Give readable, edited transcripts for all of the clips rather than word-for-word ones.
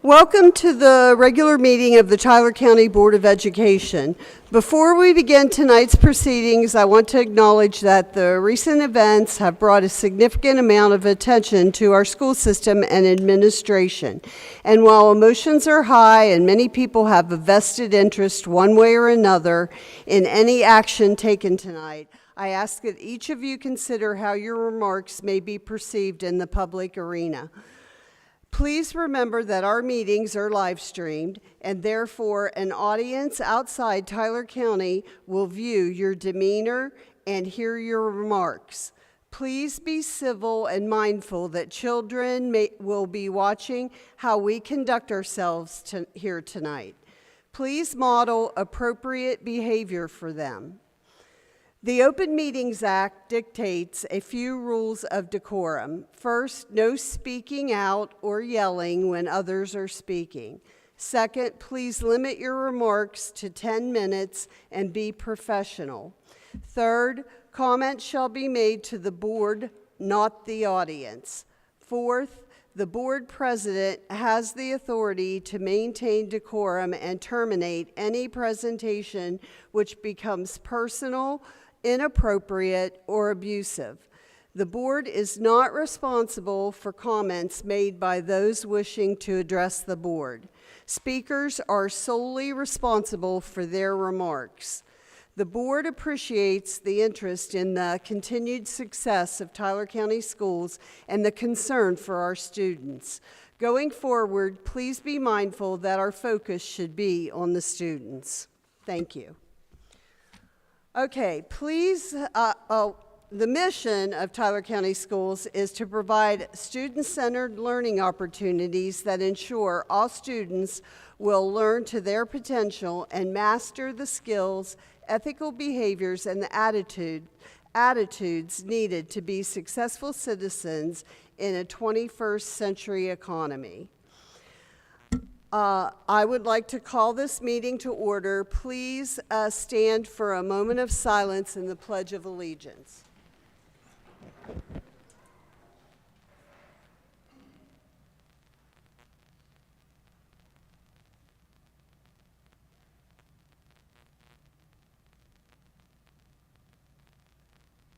Welcome to the regular meeting of the Tyler County Board of Education. Before we begin tonight's proceedings, I want to acknowledge that the recent events have brought a significant amount of attention to our school system and administration. And while emotions are high and many people have a vested interest one way or another in any action taken tonight, I ask that each of you consider how your remarks may be perceived in the public arena. Please remember that our meetings are live streamed, and therefore an audience outside Tyler County will view your demeanor and hear your remarks. Please be civil and mindful that children will be watching how we conduct ourselves here tonight. Please model appropriate behavior for them. The Open Meetings Act dictates a few rules of decorum. First, no speaking out or yelling when others are speaking. Second, please limit your remarks to 10 minutes and be professional. Third, comments shall be made to the board, not the audience. Fourth, the board president has the authority to maintain decorum and terminate any presentation which becomes personal, inappropriate, or abusive. The board is not responsible for comments made by those wishing to address the board. Speakers are solely responsible for their remarks. The board appreciates the interest in the continued success of Tyler County schools and the concern for our students. Going forward, please be mindful that our focus should be on the students. Thank you. Okay, please, the mission of Tyler County Schools is to provide student-centered learning opportunities that ensure all students will learn to their potential and master the skills, ethical behaviors, and the attitudes needed to be successful citizens in a 21st century economy. I would like to call this meeting to order. Please stand for a moment of silence in the Pledge of Allegiance.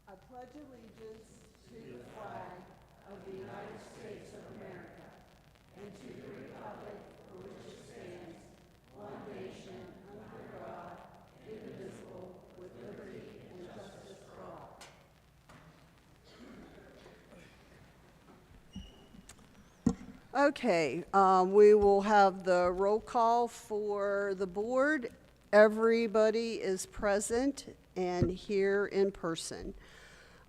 I pledge allegiance to the flag of the United States of America and to the republic for which it stands, one nation, under God, indivisible, with liberty and justice for all. Okay, we will have the roll call for the board. Everybody is present and here in person.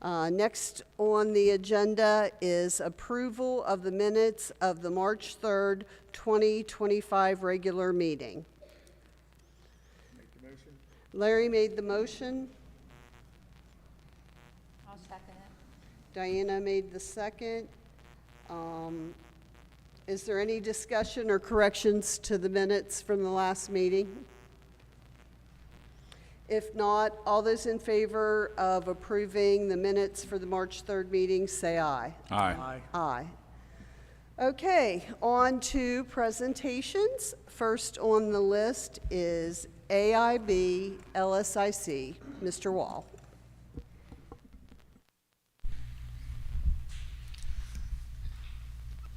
Next on the agenda is approval of the minutes of the March 3rd, 2025 regular meeting. Make the motion. Larry made the motion. I'll second it. Diana made the second. Is there any discussion or corrections to the minutes from the last meeting? If not, all those in favor of approving the minutes for the March 3rd meeting, say aye. Aye. Aye. Okay, on to presentations. First on the list is AIB LSIC. Mr. Wall.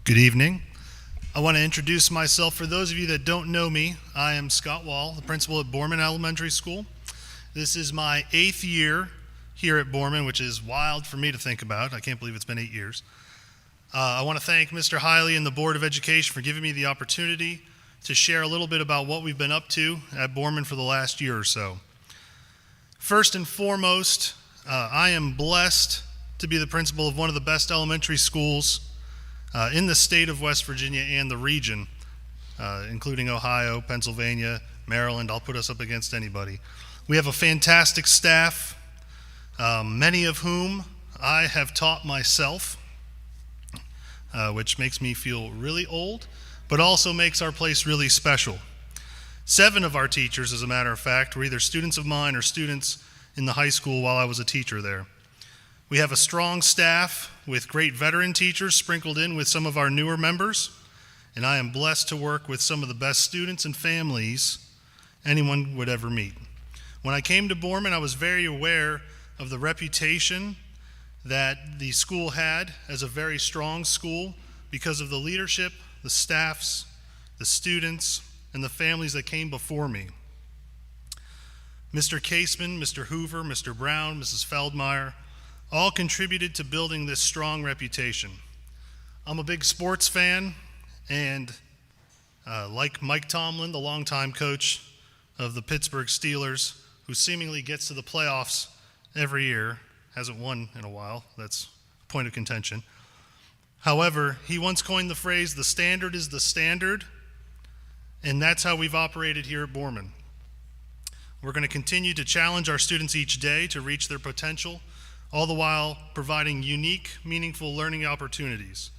Good evening. I want to introduce myself. For those of you that don't know me, I am Scott Wall, the principal at Borman Elementary School. This is my 8th year here at Borman, which is wild for me to think about. I can't believe it's been 8 years. I want to thank Mr. Hiley and the Board of Education for giving me the opportunity to share a little bit about what we've been up to at Borman for the last year or so. First and foremost, I am blessed to be the principal of one of the best elementary schools in the state of West Virginia and the region, including Ohio, Pennsylvania, Maryland. I'll put us up against anybody. We have a fantastic staff, many of whom I have taught myself, which makes me feel really old, but also makes our place really special. 7 of our teachers, as a matter of fact, were either students of mine or students in the high school while I was a teacher there. We have a strong staff with great veteran teachers sprinkled in with some of our newer members, and I am blessed to work with some of the best students and families anyone would ever meet. When I came to Borman, I was very aware of the reputation that the school had as a very strong school because of the leadership, the staffs, the students, and the families that came before me. Mr. Caseman, Mr. Hoover, Mr. Brown, Mrs. Feldmeyer, all contributed to building this strong reputation. I'm a big sports fan, and like Mike Tomlin, the longtime coach of the Pittsburgh Steelers, who seemingly gets to the playoffs every year, hasn't won in a while, that's a point of contention. However, he once coined the phrase, "the standard is the standard," and that's how we've operated here at Borman. We're going to continue to challenge our students each day to reach their potential, all the while providing unique, meaningful learning opportunities.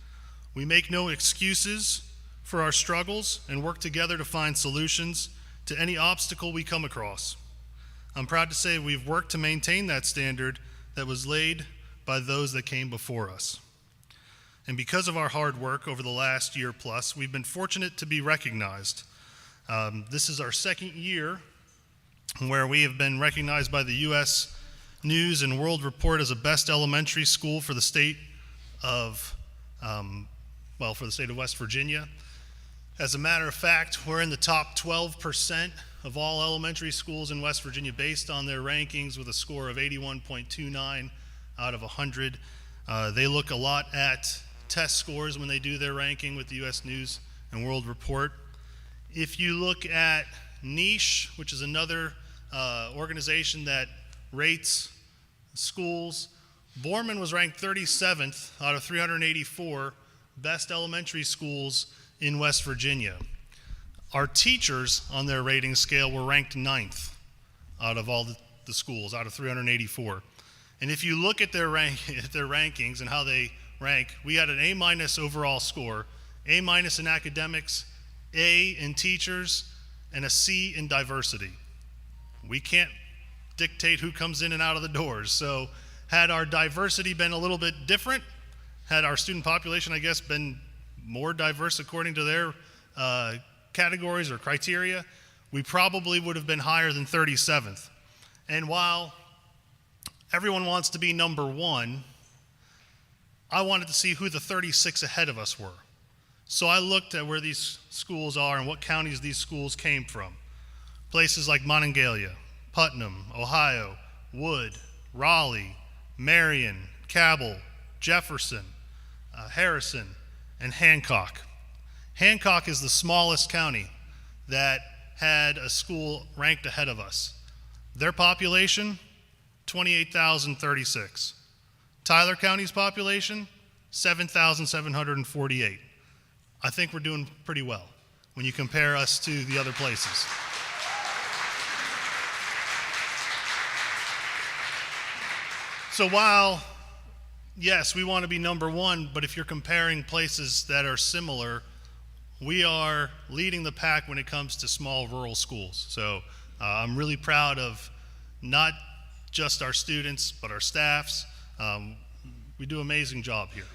We make no excuses for our struggles and work together to find solutions to any obstacle we come across. I'm proud to say we've worked to maintain that standard that was laid by those that came before us. And because of our hard work over the last year plus, we've been fortunate to be recognized. This is our second year where we have been recognized by the U.S. News and World Report as a best elementary school for the state of, for the state of West Virginia. As a matter of fact, we're in the top 12% of all elementary schools in West Virginia based on their rankings with a score of 81.29 out of 100. They look a lot at test scores when they do their ranking with the U.S. News and World Report. If you look at Niche, which is another organization that rates schools, Borman was ranked 37th out of 384 best elementary schools in West Virginia. Our teachers on their rating scale were ranked 9th out of all the schools, out of 384. And if you look at their rankings and how they rank, we had an A- overall score, A- in academics, A in teachers, and a C in diversity. We can't dictate who comes in and out of the doors. So had our diversity been a little bit different, had our student population, I guess, been more diverse according to their categories or criteria, we probably would have been higher than 37th. And while everyone wants to be number one, I wanted to see who the 36 ahead of us were. So I looked at where these schools are and what counties these schools came from. Places like Monongalia, Putnam, Ohio, Wood, Raleigh, Marion, Cabell, Jefferson, Harrison, and Hancock. Hancock is the smallest county that had a school ranked ahead of us. Their population, 28,036. Tyler County's population, 7,748. I think we're doing pretty well when you compare us to the other places. So while, yes, we want to be number one, but if you're comparing places that are similar, we are leading the pack when it comes to small rural schools. So I'm really proud of not just our students, but our staffs. We do an amazing job here.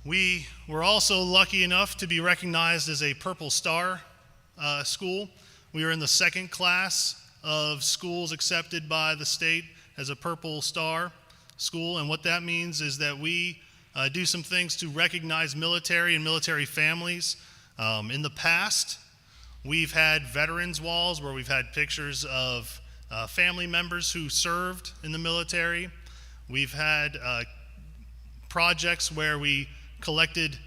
We were also lucky enough to be recognized as a Purple Star school. We are in the second class of schools accepted by the state as a Purple Star school, and what that means is that we do some things to recognize military and military families. In the past, we've had veterans walls where we've had pictures of family members who served in the military. We've had projects where we collected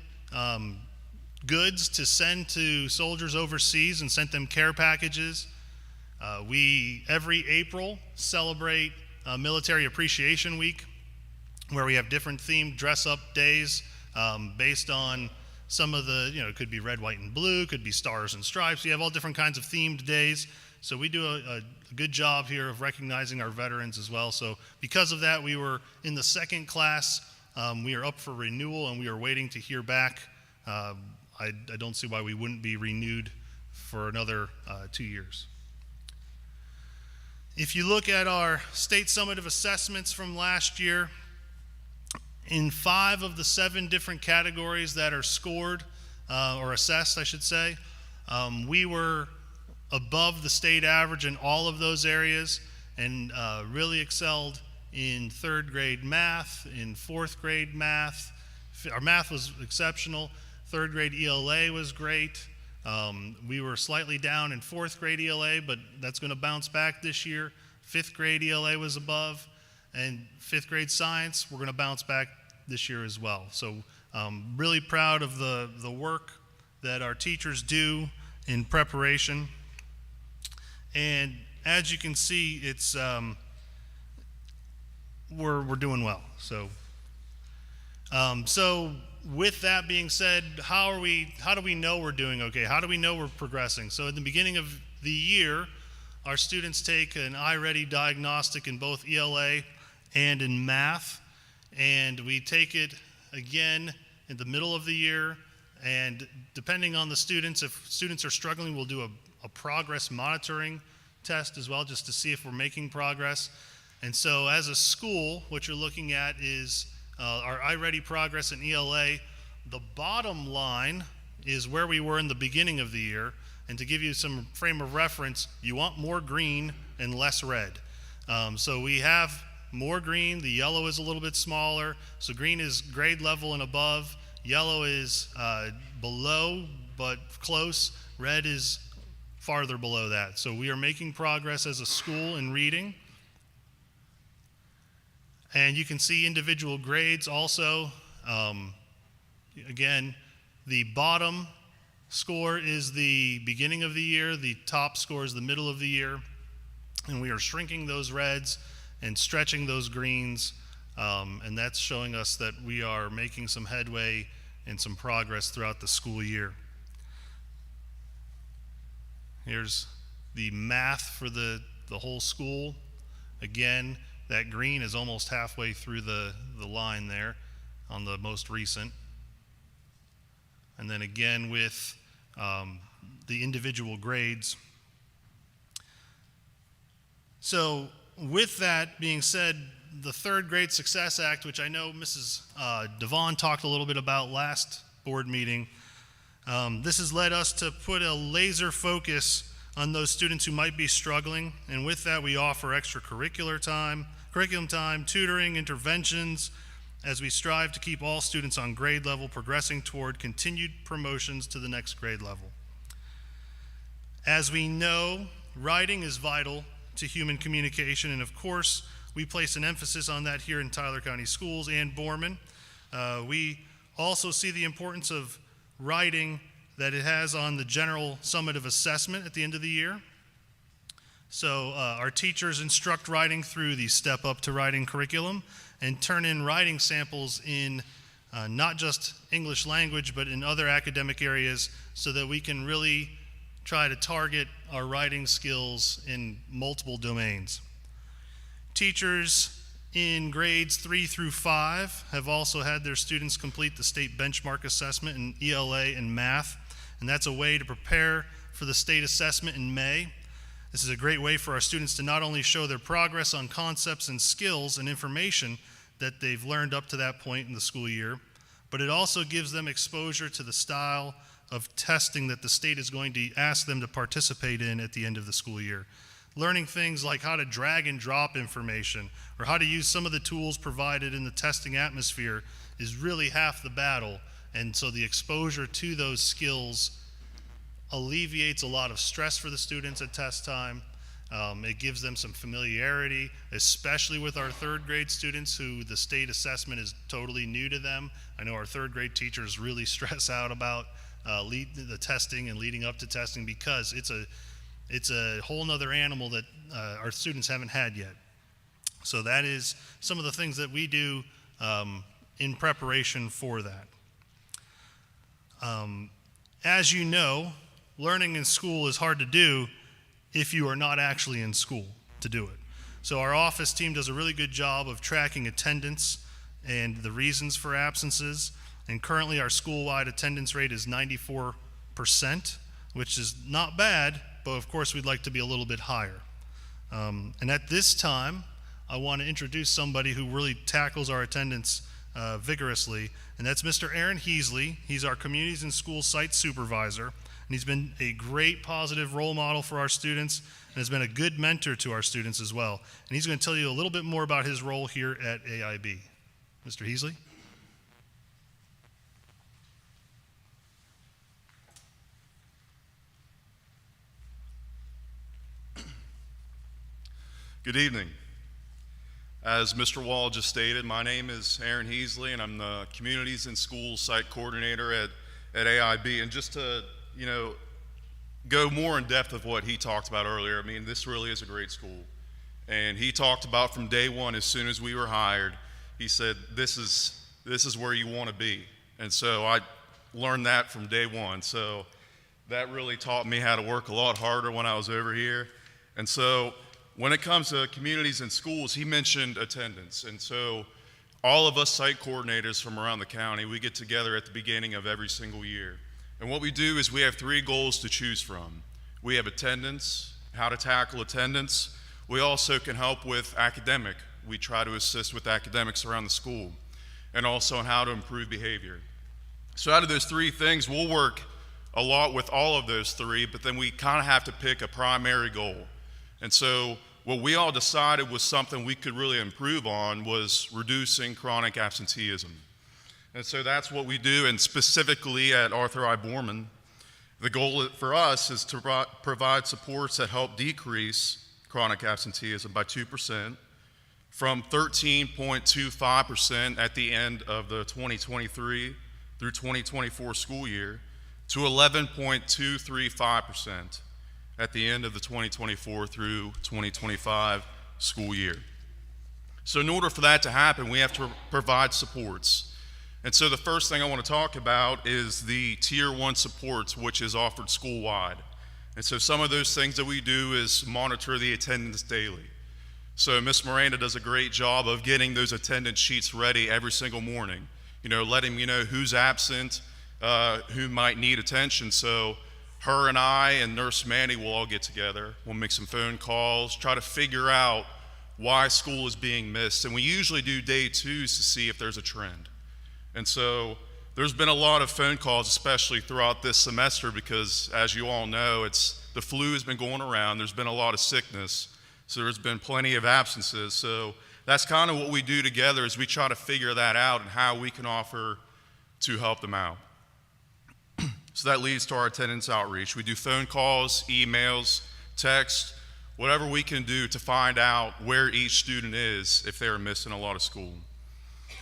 goods to send to soldiers overseas and sent them care packages. We, every April, celebrate Military Appreciation Week, where we have different themed dress-up days based on some of the, it could be red, white, and blue, could be stars and stripes. We have all different kinds of themed days. So we do a good job here of recognizing our veterans as well. So because of that, we were in the second class. We are up for renewal, and we are waiting to hear back. I don't see why we wouldn't be renewed for another 2 years. If you look at our state summative assessments from last year, In 5 of the 7 different categories that are scored, or assessed, I should say, we were above the state average in all of those areas, and really excelled in 3rd grade math, in 4th grade math. Our math was exceptional. 3rd grade ELA was great. We were slightly down in 4th grade ELA, but that's going to bounce back this year. 5th grade ELA was above, and 5th grade science, we're going to bounce back this year as well. So really proud of the work that our teachers do in preparation. And as you can see, it's we're doing well. So with that being said, how do we know we're doing okay? How do we know we're progressing? So at the beginning of the year, our students take an iReady diagnostic in both ELA and in math, and we take it again in the middle of the year, and depending on the students, if students are struggling, we'll do a progress monitoring test as well, just to see if we're making progress. And so as a school, what you're looking at is our iReady progress in ELA. The bottom line is where we were in the beginning of the year, and to give you some frame of reference, you want more green and less red. So we have more green, the yellow is a little bit smaller, so green is grade level and above, yellow is below but close, red is farther below that. So we are making progress as a school in reading. And you can see individual grades also. Again, the bottom score is the beginning of the year, the top score is the middle of the year, and we are shrinking those reds and stretching those greens, and that's showing us that we are making some headway and some progress throughout the school year. Here's the math for the whole school. Again, that green is almost halfway through the line there on the most recent. And then again with the individual grades. So with that being said, the 3rd Grade Success Act, which I know Mrs. Devon talked a little bit about last board meeting, this has led us to put a laser focus on those students who might be struggling, and with that we offer extracurricular time, curriculum time, tutoring, interventions, as we strive to keep all students on grade level, progressing toward continued promotions to the next grade level. As we know, writing is vital to human communication, and of course, we place an emphasis on that here in Tyler County Schools and Borman. We also see the importance of writing that it has on the general summative assessment at the end of the year. So our teachers instruct writing through the Step Up to Writing curriculum and turn in writing samples in not just English language, but in other academic areas, so that we can really try to target our writing skills in multiple domains. Teachers in grades 3 through 5 have also had their students complete the state benchmark assessment in ELA and math, and that's a way to prepare for the state assessment in May. This is a great way for our students to not only show their progress on concepts and skills and information that they've learned up to that point in the school year, but it also gives them exposure to the style of testing that the state is going to ask them to participate in at the end of the school year. Learning things like how to drag and drop information or how to use some of the tools provided in the testing atmosphere is really half the battle. And so the exposure to those skills alleviates a lot of stress for the students at test time. It gives them some familiarity, especially with our 3rd grade students who the state assessment is totally new to them. I know our 3rd grade teachers really stress out about the testing and leading up to testing, because it's a whole nother animal that our students haven't had yet. So that is some of the things that we do in preparation for that. As you know, learning in school is hard to do if you are not actually in school to do it. So our office team does a really good job of tracking attendance and the reasons for absences. And currently our school-wide attendance rate is 94%, which is not bad, but of course we'd like to be a little bit higher. And at this time, I want to introduce somebody who really tackles our attendance vigorously, and that's Mr. Aaron Heasley. He's our Communities and Schools Site Supervisor, and he's been a great positive role model for our students and has been a good mentor to our students as well. And he's going to tell you a little bit more about his role here at AIB. Mr. Heasley? Good evening. As Mr. Wall just stated, my name is Aaron Heasley, and I'm the Communities and Schools Site Coordinator at AIB. And just to, go more in depth of what he talked about earlier, I mean, this really is a great school. And he talked about from day one, as soon as we were hired, he said, this is where you want to be. And so I learned that from day one. So that really taught me how to work a lot harder when I was over here. And so when it comes to communities and schools, he mentioned attendance. And so all of us site coordinators from around the county, we get together at the beginning of every single year. And what we do is we have 3 goals to choose from. We have attendance, how to tackle attendance. We also can help with academic. We try to assist with academics around the school, and also on how to improve behavior. So out of those 3 things, we'll work a lot with all of those 3, but then we kind of have to pick a primary goal. And so what we all decided was something we could really improve on was reducing chronic absenteeism. And so that's what we do, and specifically at Arthur I. Borman, the goal for us is to provide supports that help decrease chronic absenteeism by 2%, from 13.25% at the end of the 2023 through 2024 school year to 11.235% at the end of the 2024 through 2025 school year. So in order for that to happen, we have to provide supports. And so the first thing I want to talk about is the Tier 1 supports, which is offered school-wide. And so some of those things that we do is monitor the attendance daily. So Ms. Miranda does a great job of getting those attendance sheets ready every single morning, letting me know who's absent, who might need attention. So her and I and Nurse Mandy will all get together. We'll make some phone calls, try to figure out why school is being missed. And we usually do day 2s to see if there's a trend. And so there's been a lot of phone calls, especially throughout this semester, because as you all know, the flu has been going around. There's been a lot of sickness. So there's been plenty of absences. So that's kind of what we do together, is we try to figure that out and how we can offer to help them out. So that leads to our attendance outreach. We do phone calls, emails, text, whatever we can do to find out where each student is if they're missing a lot of school.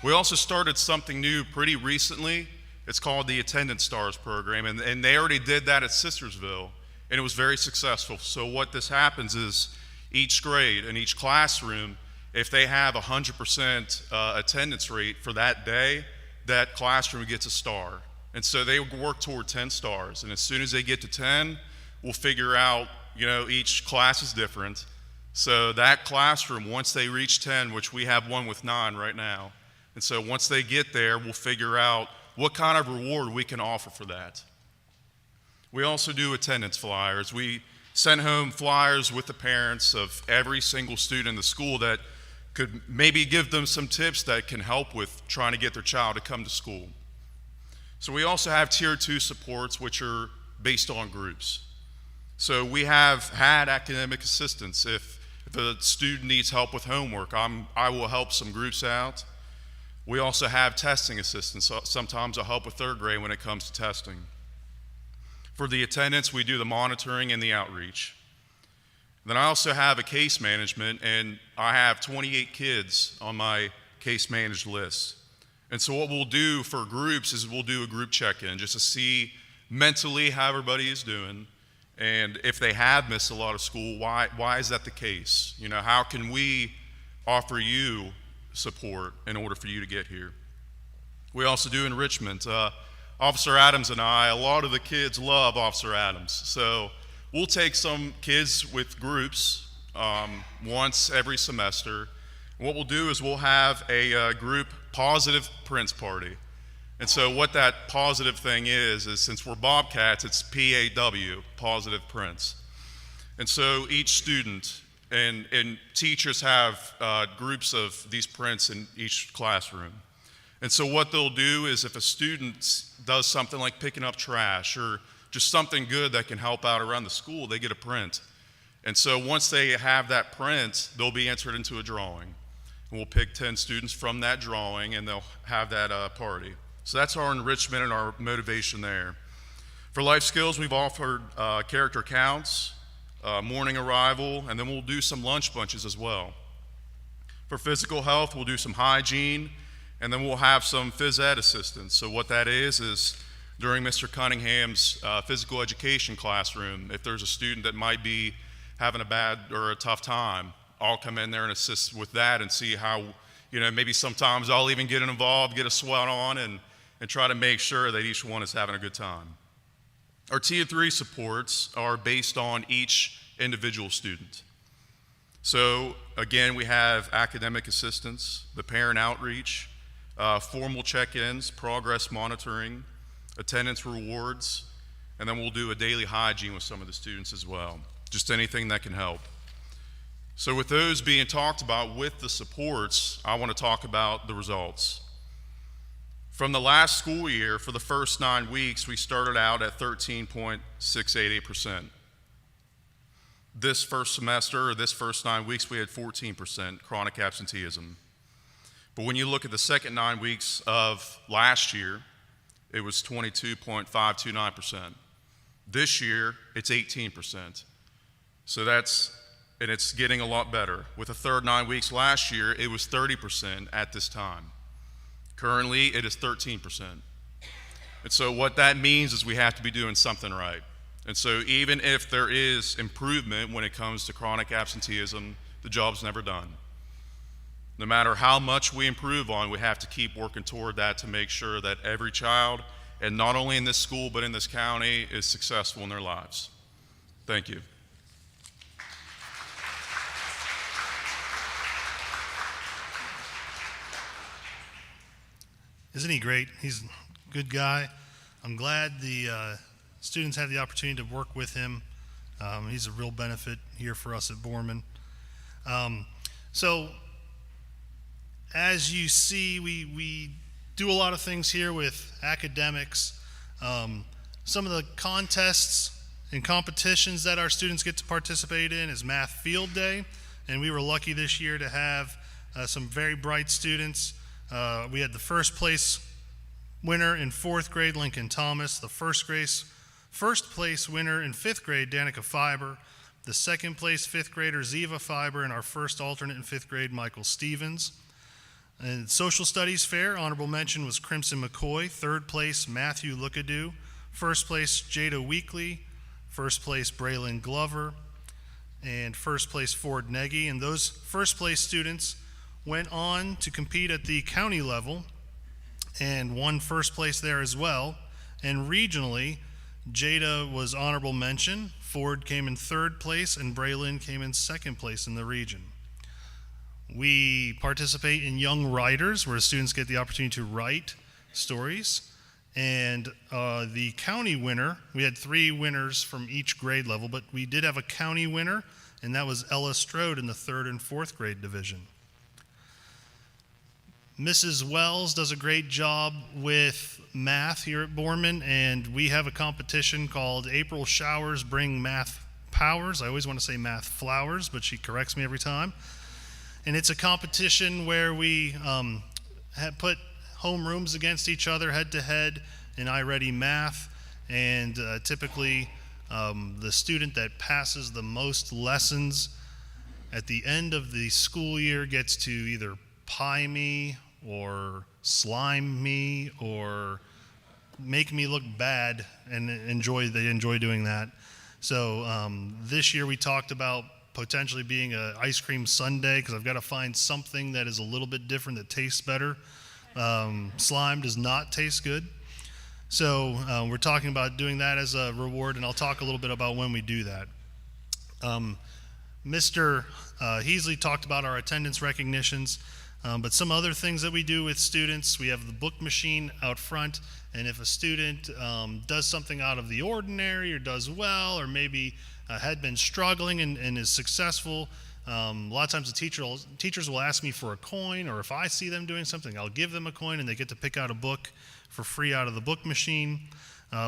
We also started something new pretty recently. It's called the Attendance Stars program, and they already did that at Sistersville, and it was very successful. So what this happens is each grade and each classroom, if they have 100% attendance rate for that day, that classroom gets a star. And so they work toward 10 stars. And as soon as they get to 10, we'll figure out, each class is different. So that classroom, once they reach 10, which we have one with 9 right now, and so once they get there, we'll figure out what kind of reward we can offer for that. We also do attendance flyers. We send home flyers with the parents of every single student in the school that could maybe give them some tips that can help with trying to get their child to come to school. So we also have Tier 2 supports, which are based on groups. So we have had academic assistance. If the student needs help with homework, I will help some groups out. We also have testing assistance. Sometimes I'll help with 3rd grade when it comes to testing. For the attendance, we do the monitoring and the outreach. Then I also have a case management, and I have 28 kids on my case managed list. And so what we'll do for groups is we'll do a group check-in just to see mentally how everybody is doing, and if they have missed a lot of school, why is that the case? How can we offer you support in order for you to get here? We also do enrichment. Officer Adams and a lot of the kids love Officer Adams. So we'll take some kids with groups once every semester. What we'll do is we'll have a group positive Prince party. And so what that positive thing is since we're Bobcats, it's PAW, positive Prince. And so each student and teachers have groups of these prints in each classroom. And so what they'll do is if a student does something like picking up trash or just something good that can help out around the school, they get a print. And so once they have that print, they'll be entered into a drawing. And we'll pick 10 students from that drawing and they'll have that party. So that's our enrichment and our motivation there. For life skills, we've offered character counts, morning arrival, and then we'll do some lunch bunches as well. For physical health, we'll do some hygiene, and then we'll have some phys ed assistance. So what that is during Mr. Cunningham's physical education classroom, if there's a student that might be having a bad or a tough time, I'll come in there and assist with that and see how, maybe sometimes I'll even get involved, get a sweat on, and try to make sure that each one is having a good time. Our Tier 3 supports are based on each individual student. So again, we have academic assistance, the parent outreach, formal check-ins, progress monitoring, attendance rewards, and then we'll do a daily hygiene with some of the students as well. Just anything that can help. So with those being talked about with the supports, I want to talk about the results. From the last school year, for the first 9 weeks, we started out at 13.688%. This first semester, or this first 9 weeks, we had 14% chronic absenteeism. But when you look at the second 9 weeks of last year, it was 22.529%. This year, it's 18%. So and it's getting a lot better. With the third 9 weeks last year, it was 30% at this time. Currently, it is 13%. And so what that means is we have to be doing something right. And so even if there is improvement when it comes to chronic absenteeism, the job's never done. No matter how much we improve on, we have to keep working toward that to make sure that every child, and not only in this school but in this county, is successful in their lives. Thank you. Isn't he great? He's a good guy. I'm glad the students had the opportunity to work with him. He's a real benefit here for us at Borman. So as you see, we do a lot of things here with academics. Some of the contests and competitions that our students get to participate in is Math Field Day, and we were lucky this year to have some very bright students. We had the first place winner in 4th grade, Lincoln Thomas, the first place winner in 5th grade, Danica Fiber, the second place 5th grader, Ziva Fiber, and our first alternate in 5th grade, Michael Stevens. And Social Studies Fair, honorable mention was Crimson McCoy, 3rd place, Matthew Lookadoo, 1st place, Jada Weekley, 1st place, Braylon Glover, and 1st place, Ford Nagy. And those first place students went on to compete at the county level and won 1st place there as well. And regionally, Jada was honorable mention, Ford came in 3rd place, and Braylon came in 2nd place in the region. We participate in Young Writers, where students get the opportunity to write stories. And the county winner, we had 3 winners from each grade level, but we did have a county winner, and that was Ella Strode in the 3rd and 4th grade division. Mrs. Wells does a great job with math here at Borman, and we have a competition called April Showers Bring Math Powers. I always want to say math flowers, but she corrects me every time. And it's a competition where we have put homerooms against each other head to head in iReady Math, and typically the student that passes the most lessons at the end of the school year gets to either pie me or slime me or make me look bad, and they enjoy doing that. So this year we talked about potentially being an ice cream sundae, because I've got to find something that is a little bit different that tastes better. Slime does not taste good. So we're talking about doing that as a reward, and I'll talk a little bit about when we do that. Mr. Heasley talked about our attendance recognitions, but some other things that we do with students, we have the book machine out front, and if a student does something out of the ordinary or does well, or maybe had been struggling and is successful, A lot of times teachers will ask me for a coin, or if I see them doing something, I'll give them a coin, and they get to pick out a book for free out of the book machine.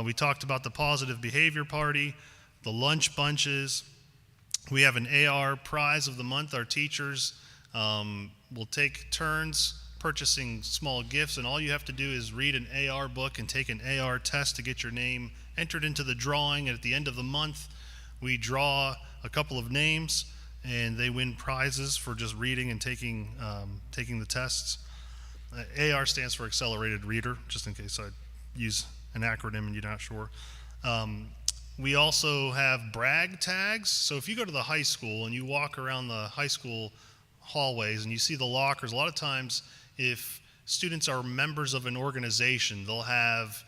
We talked about the positive behavior party, the lunch bunches. We have an AR prize of the month. Our teachers will take turns purchasing small gifts, and all you have to do is read an AR book and take an AR test to get your name entered into the drawing. And at the end of the month, we draw a couple of names, and they win prizes for just reading and taking the tests. AR stands for Accelerated Reader, just in case I use an acronym and you're not sure. We also have brag tags. So if you go to the high school and you walk around the high school hallways and you see the lockers, a lot of times if students are members of an organization, they'll have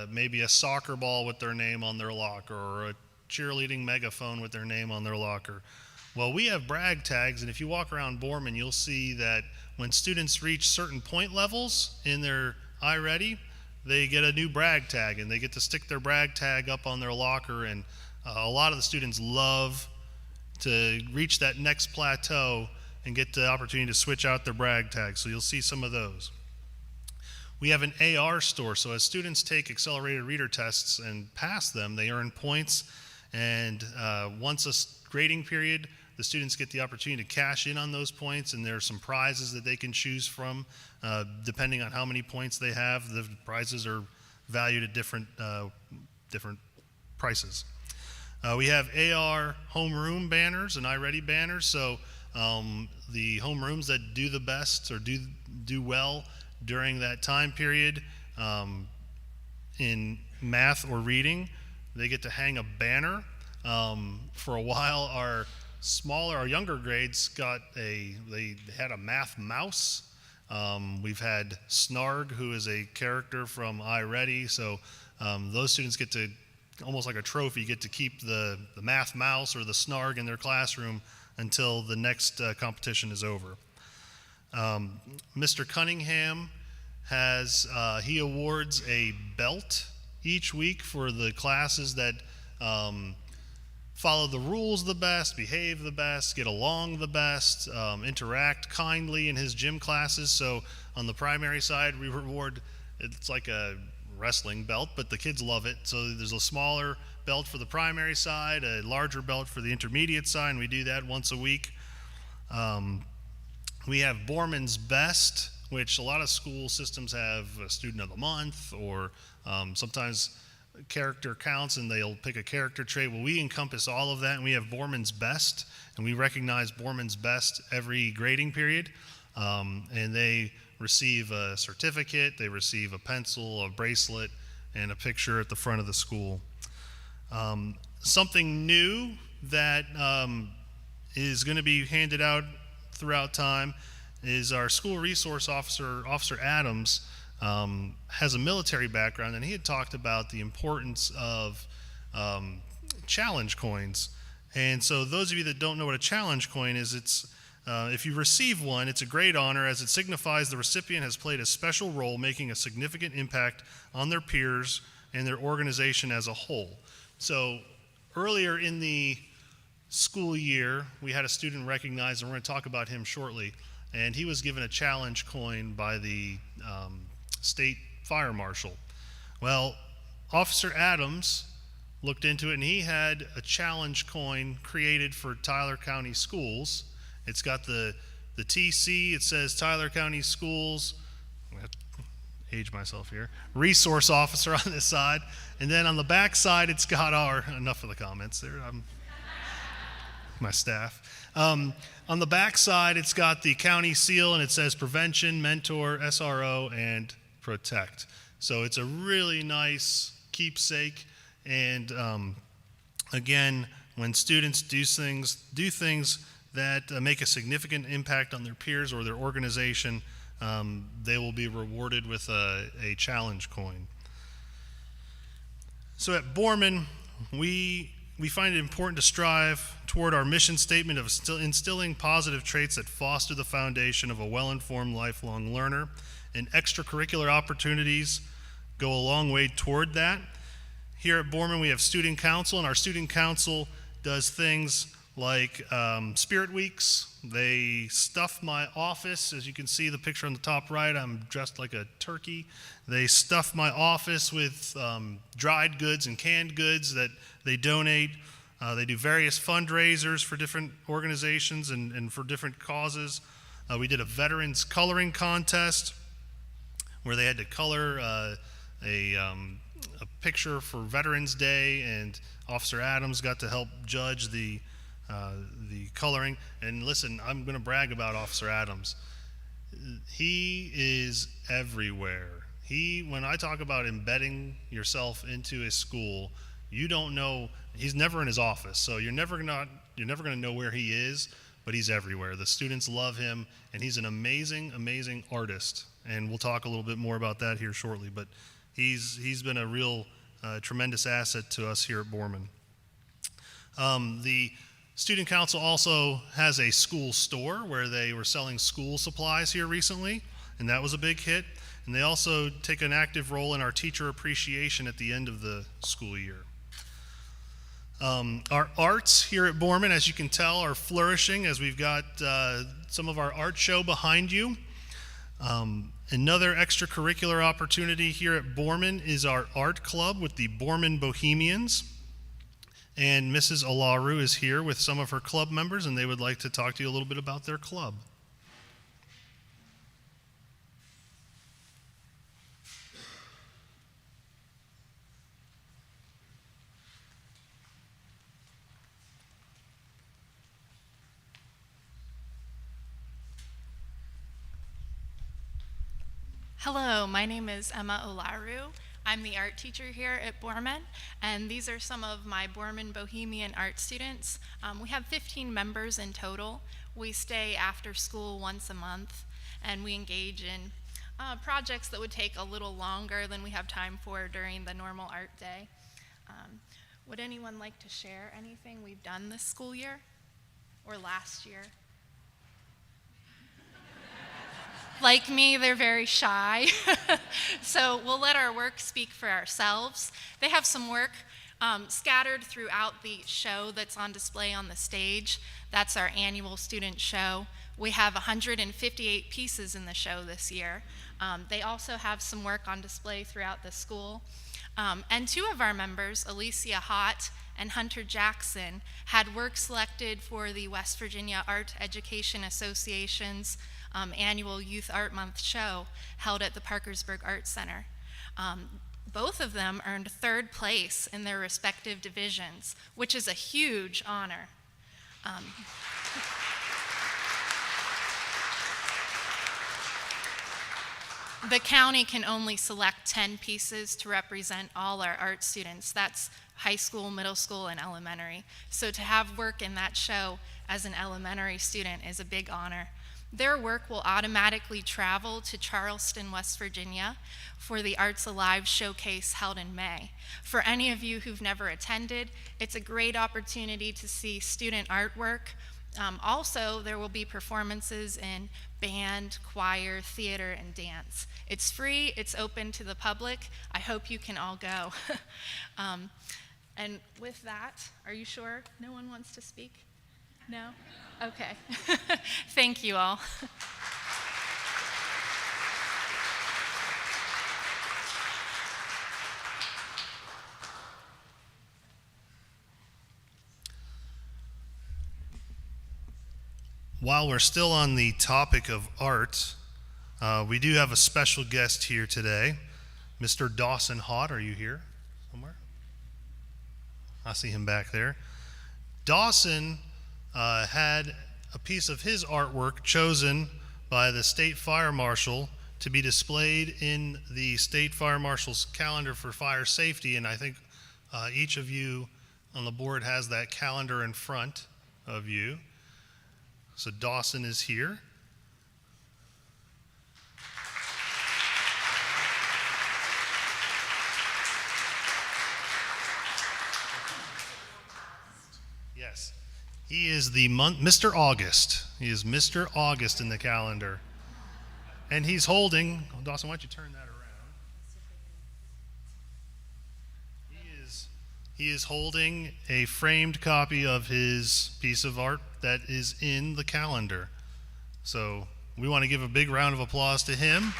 maybe a soccer ball with their name on their locker, or a cheerleading megaphone with their name on their locker. Well, we have brag tags, and if you walk around Borman, you'll see that when students reach certain point levels in their iReady, they get a new brag tag, and they get to stick their brag tag up on their locker. And a lot of the students love to reach that next plateau and get the opportunity to switch out their brag tag. So you'll see some of those. We have an AR store. So as students take accelerated reader tests and pass them, they earn points. And once a grading period, the students get the opportunity to cash in on those points, and there are some prizes that they can choose from. Depending on how many points they have, the prizes are valued at different prices. We have AR homeroom banners and iReady banners. So the homerooms that do the best or do well during that time period in math or reading, they get to hang a banner. For a while, our younger grades they had a math mouse. We've had Snarg, who is a character from iReady. So those students get to, almost like a trophy, get to keep the math mouse or the Snarg in their classroom until the next competition is over. Mr. Cunningham he awards a belt each week for the classes that follow the rules the best, behave the best, get along the best, interact kindly in his gym classes. So on the primary side, we reward, it's like a wrestling belt, but the kids love it. So there's a smaller belt for the primary side, a larger belt for the intermediate side, and we do that once a week. We have Borman's Best, which a lot of school systems have a student of the month, or sometimes character counts and they'll pick a character trait. Well, we encompass all of that, and we have Borman's Best, and we recognize Borman's Best every grading period. And they receive a certificate, they receive a pencil, a bracelet, and a picture at the front of the school. Something new that is going to be handed out throughout time is our school resource officer, Officer Adams, has a military background, and he had talked about the importance of challenge coins. And so those of you that don't know what a challenge coin is, it's if you receive one, it's a great honor, as it signifies the recipient has played a special role, making a significant impact on their peers and their organization as a whole. So earlier in the school year, we had a student recognized, and we're going to talk about him shortly, and he was given a challenge coin by the state fire marshal. Well, Officer Adams looked into it, and he had a challenge coin created for Tyler County Schools. It's got the TC, it says Tyler County Schools, I'm going to age myself here, resource officer on this side, and then on the back side it's got enough of the comments there, my staff. On the back side it's got the county seal, and it says prevention, mentor, SRO, and protect. So it's a really nice keepsake, and again, when students do things that make a significant impact on their peers or their organization, they will be rewarded with a challenge coin. So at Borman, we find it important to strive toward our mission statement of instilling positive traits that foster the foundation of a well-informed lifelong learner, and extracurricular opportunities go a long way toward that. Here at Borman, we have student council, and our student council does things like Spirit Weeks. They stuff my office. As you can see the picture on the top right, I'm dressed like a turkey. They stuff my office with dried goods and canned goods that they donate. They do various fundraisers for different organizations and for different causes. We did a veterans coloring contest where they had to color a picture for Veterans Day, and Officer Adams got to help judge the coloring. And listen, I'm going to brag about Officer Adams. He is everywhere. When I talk about embedding yourself into a school, you don't know. He's never in his office, so you're never going to know where he is. But he's everywhere. The students love him, and he's an amazing, amazing artist. And we'll talk a little bit more about that here shortly. But he's been a real tremendous asset to us here at Borman. The Student Council also has a school store where they were selling school supplies here recently, and that was a big hit. And they also take an active role in our teacher appreciation at the end of the school year. Our arts here at Borman, as you can tell, are flourishing as we've got some of our art show behind you. Another extracurricular opportunity here at Borman is our art club with the Borman Bohemians. And Mrs. Alaru is here with some of her club members, and they would like to talk to you a little bit about their club. Hello, my name is Emma Olaru. I'm the art teacher here at Borman, and these are some of my Borman Bohemian art students. We have 15 members in total. We stay after school once a month, and we engage in projects that would take a little longer than we have time for during the normal art day. Would anyone like to share anything we've done this school year or last year? Like me, they're very shy, so we'll let our work speak for ourselves. They have some work scattered throughout the show that's on display on the stage. That's our annual student show. We have 158 pieces in the show this year. They also have some work on display throughout the school. And two of our members, Alicia Hott and Hunter Jackson, had work selected for the West Virginia Art Education Association's annual Youth Art Month show held at the Parkersburg Art Center. Both of them earned third place in their respective divisions, which is a huge honor. The county can only select 10 pieces to represent all our art students. That's high school, middle school, and elementary. So to have work in that show as an elementary student is a big honor. Their work will automatically travel to Charleston, West Virginia for the Arts Alive showcase held in May. For any of you who've never attended, it's a great opportunity to see student artwork. Also, there will be performances in band, choir, theater, and dance. It's free, it's open to the public. I hope you can all go. And with that, are you sure no one wants to speak? No? Okay. Thank you all. While we're still on the topic of art, we do have a special guest here today. Mr. Dawson Hott, are you here somewhere? I see him back there. Dawson had a piece of his artwork chosen by the State Fire Marshal to be displayed in the State Fire Marshal's calendar for fire safety, and I think each of you on the board has that calendar in front of you. So Dawson is here. Yes. He is the Mr. August. He is Mr. August in the calendar. And he's holding, Dawson, why don't you turn that around? He is He is holding a framed copy of his piece of art that is in the calendar. So we want to give a big round of applause to him.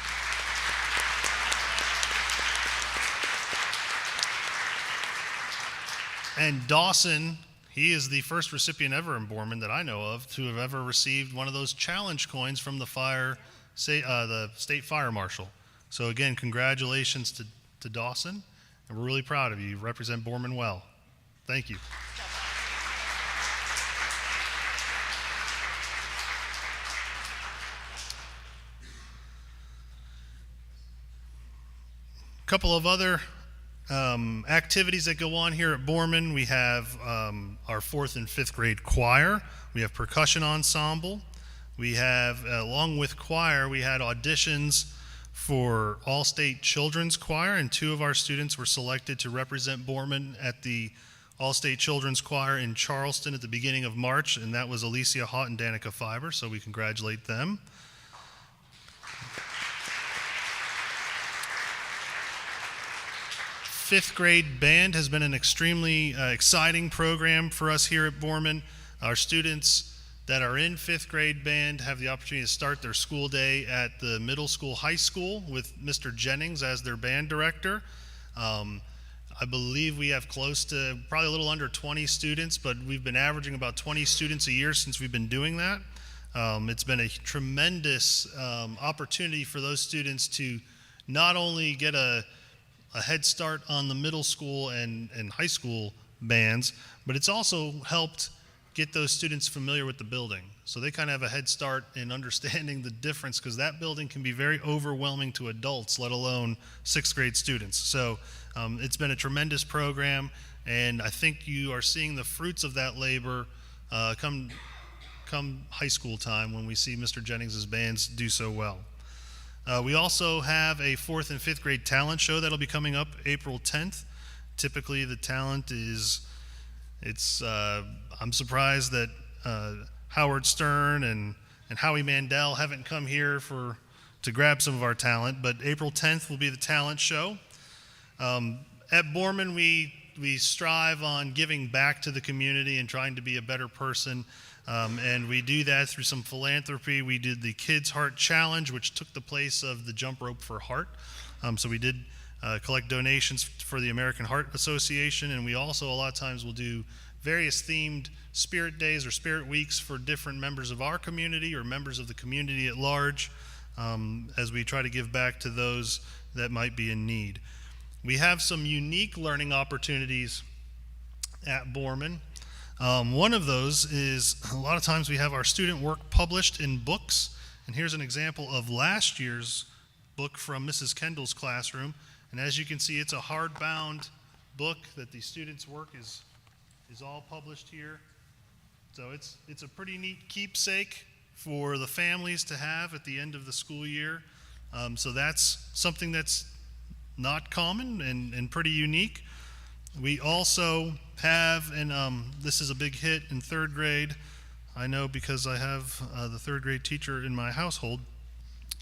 And Dawson, he is the first recipient ever in Borman that I know of to have ever received one of those challenge coins from the the state fire marshal. So again, congratulations to Dawson, and we're really proud of you. You represent Borman well. Thank you. A couple of other activities that go on here at Borman. We have our 4th and 5th grade choir. We have percussion ensemble. We have, along with choir, we had auditions for All-State Children's Choir, and 2 of our students were selected to represent Borman at the All-State Children's Choir in Charleston at the beginning of March, and that was Alicia Haught and Danica Fiber, so we congratulate them. Fifth grade band has been an extremely exciting program for us here at Borman. Our students that are in 5th grade band have the opportunity to start their school day at the middle school, high school with Mr. Jennings as their band director. I believe we have close to probably a little under 20 students, but we've been averaging about 20 students a year since we've been doing that. It's been a tremendous opportunity for those students to not only get a head start on the middle school and high school bands, but it's also helped get those students familiar with the building. So they kind of have a head start in understanding the difference, because that building can be very overwhelming to adults, let alone 6th grade students. So it's been a tremendous program, and I think you are seeing the fruits of that labor come high school time when we see Mr. Jennings' bands do so well. We also have a 4th and 5th grade talent show that'll be coming up April 10th. Typically the talent is, I'm surprised that Howard Stern and Howie Mandel haven't come here to grab some of our talent, but April 10th will be the talent show. At Borman, we strive on giving back to the community and trying to be a better person, and we do that through some philanthropy. We did the Kids Heart Challenge, which took the place of the Jump Rope for Heart. So we did collect donations for the American Heart Association, and we also a lot of times will do various themed spirit days or spirit weeks for different members of our community or members of the community at large, as we try to give back to those that might be in need. We have some unique learning opportunities at Borman. One of those is a lot of times we have our student work published in books, and here's an example of last year's book from Mrs. Kendall's classroom, and as you can see, it's a hardbound book that the students' work is all published here. So it's a pretty neat keepsake for the families to have at the end of the school year. So that's something that's not common and pretty unique. We also have, and this is a big hit in 3rd grade, I know because I have the 3rd grade teacher in my household,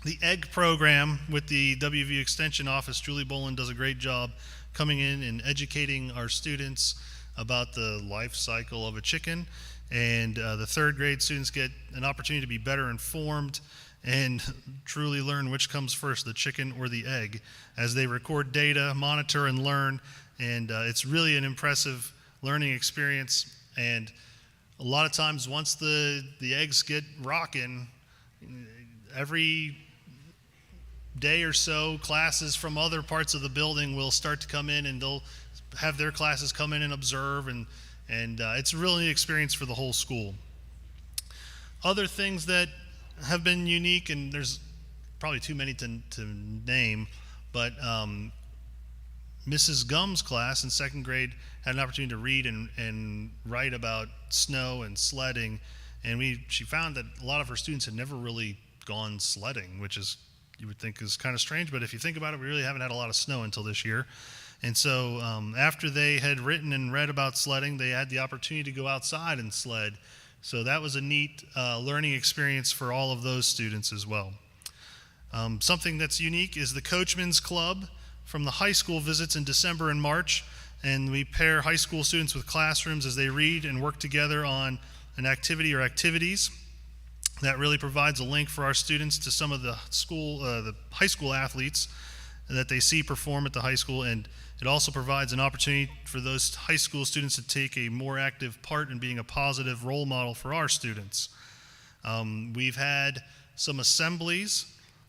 the EGG program with the WVU Extension Office. Julie Boland does a great job coming in and educating our students about the life cycle of a chicken, and the 3rd grade students get an opportunity to be better informed and truly learn which comes first, the chicken or the egg, as they record data, monitor, and learn. And it's really an impressive learning experience. And a lot of times once the eggs get rocking, every day or so, classes from other parts of the building will start to come in, and they'll have their classes come in and observe, and it's really an experience for the whole school. Other things that have been unique, and there's probably too many to name, but Mrs. Gumb's class in 2nd grade had an opportunity to read and write about snow and sledding, and she found that a lot of her students had never really gone sledding, which is, you would think is kind of strange, but if you think about it, we really haven't had a lot of snow until this year. And so after they had written and read about sledding, they had the opportunity to go outside and sled. So that was a neat learning experience for all of those students as well. Something that's unique is the Coachman's Club from the high school visits in December and March. and we pair high school students with classrooms as they read and work together on an activity or activities. That really provides a link for our students to some of the high school athletes that they see perform at the high school, and it also provides an opportunity for those high school students to take a more active part in being a positive role model for our students. We've had some assemblies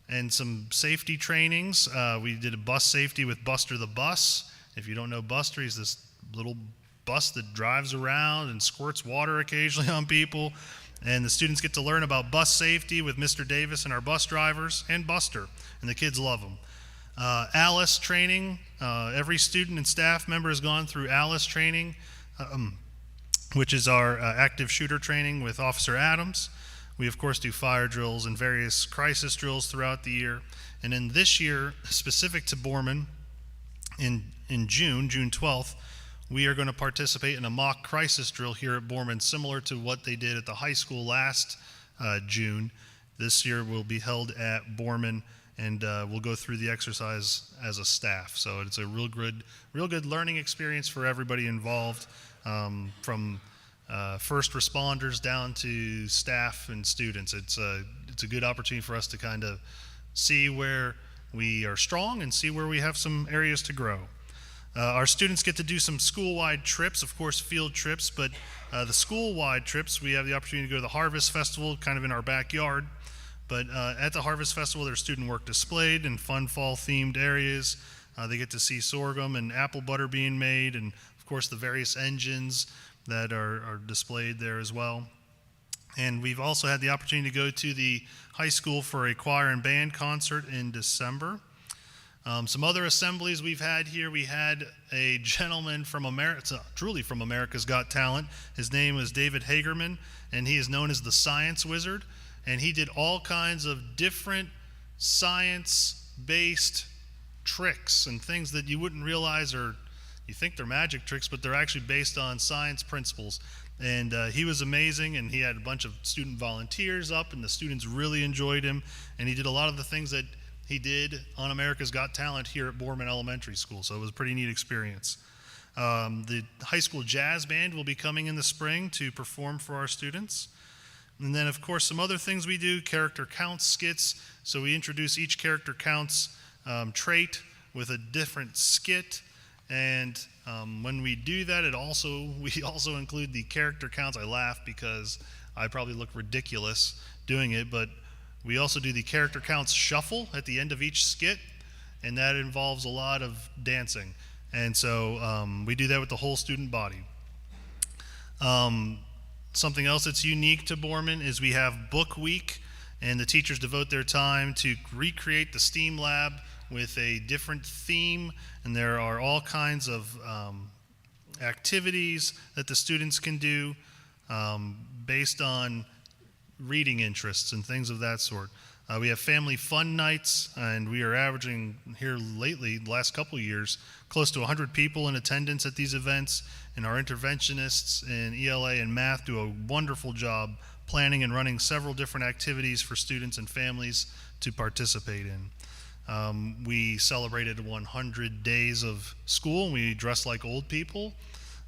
and some safety trainings. We did a bus safety with Buster the Bus. If you don't know Buster, he's this little bus that drives around and squirts water occasionally on people. And the students get to learn about bus safety with Mr. Davis and our bus drivers and Buster, and the kids love them. Alice training, every student and staff member has gone through Alice training, which is our active shooter training with Officer Adams. We, of course, do fire drills and various crisis drills throughout the year. And then this year, specific to Borman, in June 12th, we are going to participate in a mock crisis drill here at Borman, similar to what they did at the high school last June. This year will be held at Borman, and we'll go through the exercise as a staff. So it's a real good learning experience for everybody involved, from first responders down to staff and students. It's a good opportunity for us to kind of see where we are strong and see where we have some areas to grow. Our students get to do some school-wide trips, of course field trips, but the school-wide trips, we have the opportunity to go to the Harvest Festival, kind of in our backyard. But at the Harvest Festival, there's student work displayed in fun fall-themed areas. They get to see sorghum and apple butter being made, and of course the various engines that are displayed there as well. And we've also had the opportunity to go to the high school for a choir and band concert in December. Some other assemblies we've had here, we had a gentleman from America, truly from America's Got Talent. His name is David Hagerman, and he is known as the Science Wizard. And he did all kinds of different science-based tricks and things that you wouldn't realize, or you think they're magic tricks, but they're actually based on science principles. And he was amazing, and he had a bunch of student volunteers up, and the students really enjoyed him. And he did a lot of the things that he did on America's Got Talent here at Borman Elementary School, so it was a pretty neat experience. The high school jazz band will be coming in the spring to perform for our students. And then, of course, some other things we do, character counts skits. So we introduce each character counts trait with a different skit. And when we do that, we also include the character counts. I laugh because I probably look ridiculous doing it, but we also do the character counts shuffle at the end of each skit, and that involves a lot of dancing. And so we do that with the whole student body. Something else that's unique to Borman is we have book week, and the teachers devote their time to recreate the STEAM lab with a different theme, and there are all kinds of activities that the students can do based on reading interests and things of that sort. We have family fun nights, and we are averaging here lately, the last couple of years, close to 100 people in attendance at these events, and our interventionists in ELA and math do a wonderful job planning and running several different activities for students and families to participate in. We celebrated 100 days of school, and we dressed like old people,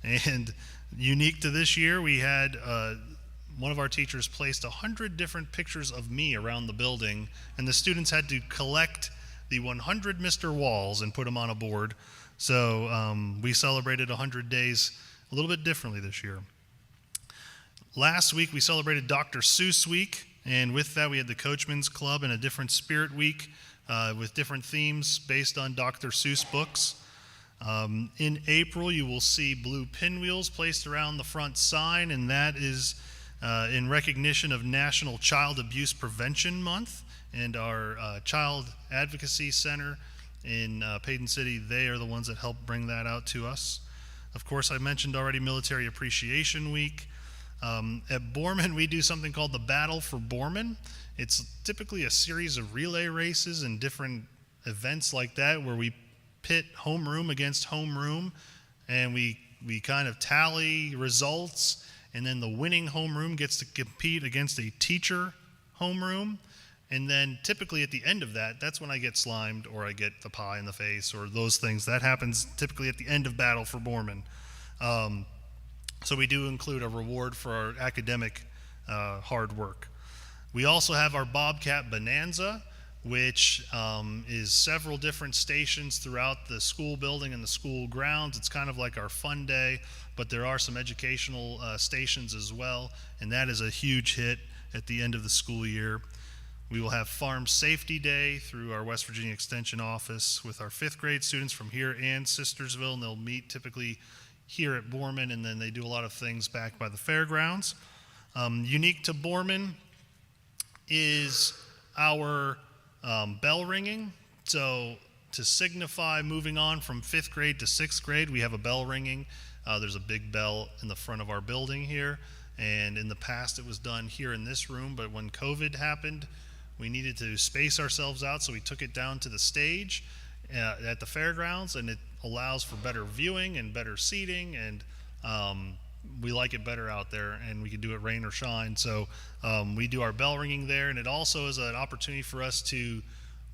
and unique to this year, we had one of our teachers placed 100 different pictures of me around the building, and the students had to collect the 100 Mr. Walls and put them on a board. So we celebrated 100 days a little bit differently this year. Last week we celebrated Dr. Seuss Week, and with that we had the Coachman's Club and a different Spirit Week with different themes based on Dr. Seuss books. In April you will see blue pinwheels placed around the front sign, and that is in recognition of National Child Abuse Prevention Month, and our Child Advocacy Center in Payton City, they are the ones that help bring that out to us. Of course, I mentioned already Military Appreciation Week. At Borman, we do something called the Battle for Borman. It's typically a series of relay races and different events like that where we pit homeroom against homeroom, and we kind of tally results, and then the winning homeroom gets to compete against a teacher homeroom, And then typically at the end of that, that's when I get slimed or I get the pie in the face or those things. That happens typically at the end of battle for Borman. So we do include a reward for our academic hard work. We also have our Bobcat Bonanza, which is several different stations throughout the school building and the school grounds. It's kind of like our fun day, but there are some educational stations as well, and that is a huge hit at the end of the school year. We will have Farm Safety Day through our West Virginia Extension office with our 5th grade students from here and Sistersville, and they'll meet typically here at Borman, and then they do a lot of things back by the fairgrounds. Unique to Borman is our bell ringing. So to signify moving on from 5th grade to 6th grade, we have a bell ringing. There's a big bell in the front of our building here, and in the past it was done here in this room, but when COVID happened, we needed to space ourselves out, so we took it down to the stage at the fairgrounds, and it allows for better viewing and better seating, and we like it better out there, and we can do it rain or shine. So we do our bell ringing there, and it also is an opportunity for us to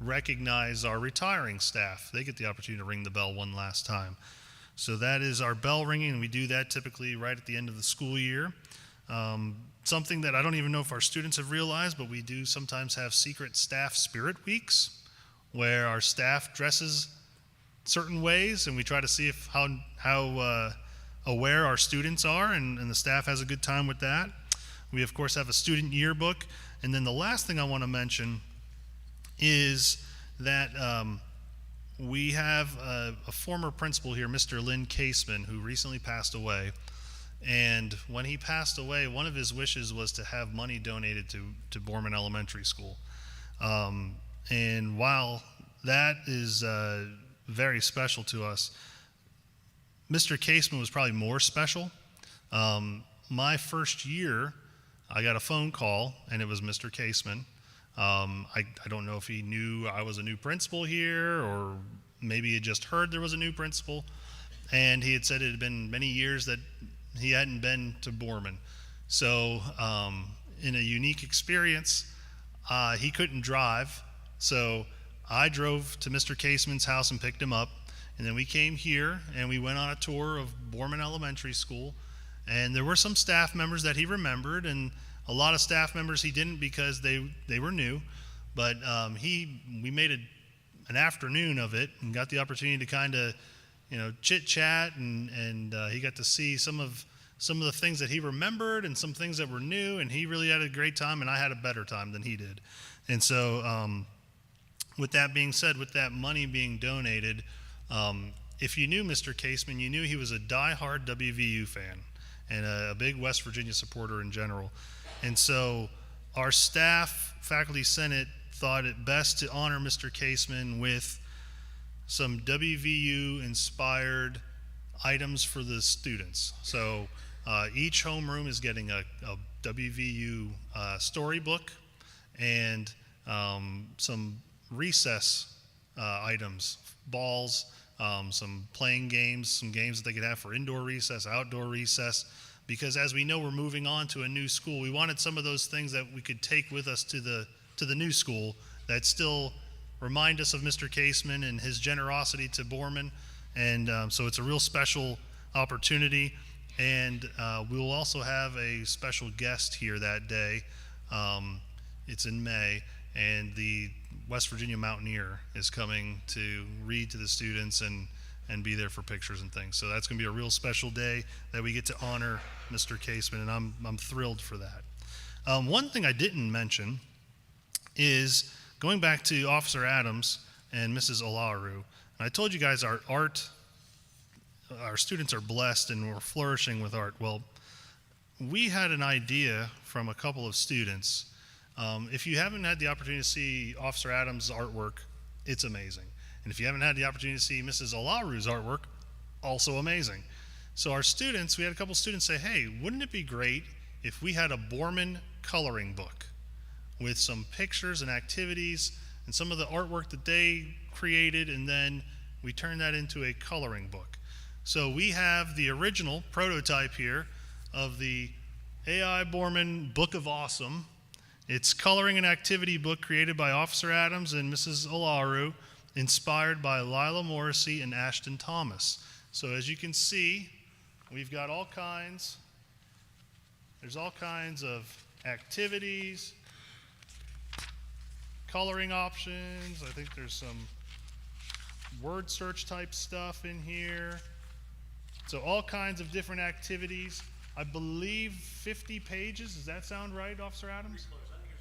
recognize our retiring staff. They get the opportunity to ring the bell one last time. So that is our bell ringing, and we do that typically right at the end of the school year. Something that I don't even know if our students have realized, but we do sometimes have secret staff spirit weeks where our staff dresses certain ways, and we try to see if how aware our students are, and the staff has a good time with that. We of course have a student yearbook, and then the last thing I want to mention is that we have a former principal here, Mr. Lynn Caseman, who recently passed away. And when he passed away, one of his wishes was to have money donated to Borman Elementary School. And while that is very special to us, Mr. Caseman was probably more special. My first year, I got a phone call, and it was Mr. Caseman. I don't know if he knew I was a new principal here, or maybe he had just heard there was a new principal. And he had said it had been many years that he hadn't been to Borman. So in a unique experience, he couldn't drive. So I drove to Mr. Caseman's house and picked him up. And then we came here and we went on a tour of Borman Elementary School. And there were some staff members that he remembered, and a lot of staff members he didn't because they were new. But we made an afternoon of it and got the opportunity to kind of chit chat, and he got to see some of the things that he remembered and some things that were new, and he really had a great time, and I had a better time than he did. And so with that being said, with that money being donated, if you knew Mr. Caseman, you knew he was a diehard WVU fan and a big West Virginia supporter in general. And so our staff, faculty senate, thought it best to honor Mr. Caseman with some WVU-inspired items for the students. So each homeroom is getting a WVU storybook and some recess items, balls, some playing games, some games that they could have for indoor recess, outdoor recess, because as we know, we're moving on to a new school. We wanted some of those things that we could take with us to the new school that still remind us of Mr. Caseman and his generosity to Borman. And so it's a real special opportunity. And we will also have a special guest here that day. It's in May, and the West Virginia Mountaineer is coming to read to the students and be there for pictures and things. So that's going to be a real special day that we get to honor Mr. Caseman, and I'm thrilled for that. One thing I didn't mention is going back to Officer Adams and Mrs. Olaru. I told you guys our students are blessed and we're flourishing with art. Well, we had an idea from a couple of students. If you haven't had the opportunity to see Officer Adams' artwork, it's amazing. And if you haven't had the opportunity to see Mrs. Olaru's artwork, also amazing. So our students, we had a couple students say, hey, wouldn't it be great if we had a Borman coloring book with some pictures and activities and some of the artwork that they created, and then we turn that into a coloring book. So we have the original prototype here of the AI Borman Book of Awesome, It's coloring an activity book created by Officer Adams and Mrs. Olaru, inspired by Lila Morrissey and Ashton Thomas. So as you can see, we've got there's all kinds of activities, coloring options. I think there's some word search type stuff in here. So all kinds of different activities. I believe 50 pages. Does that sound right, Officer Adams? I think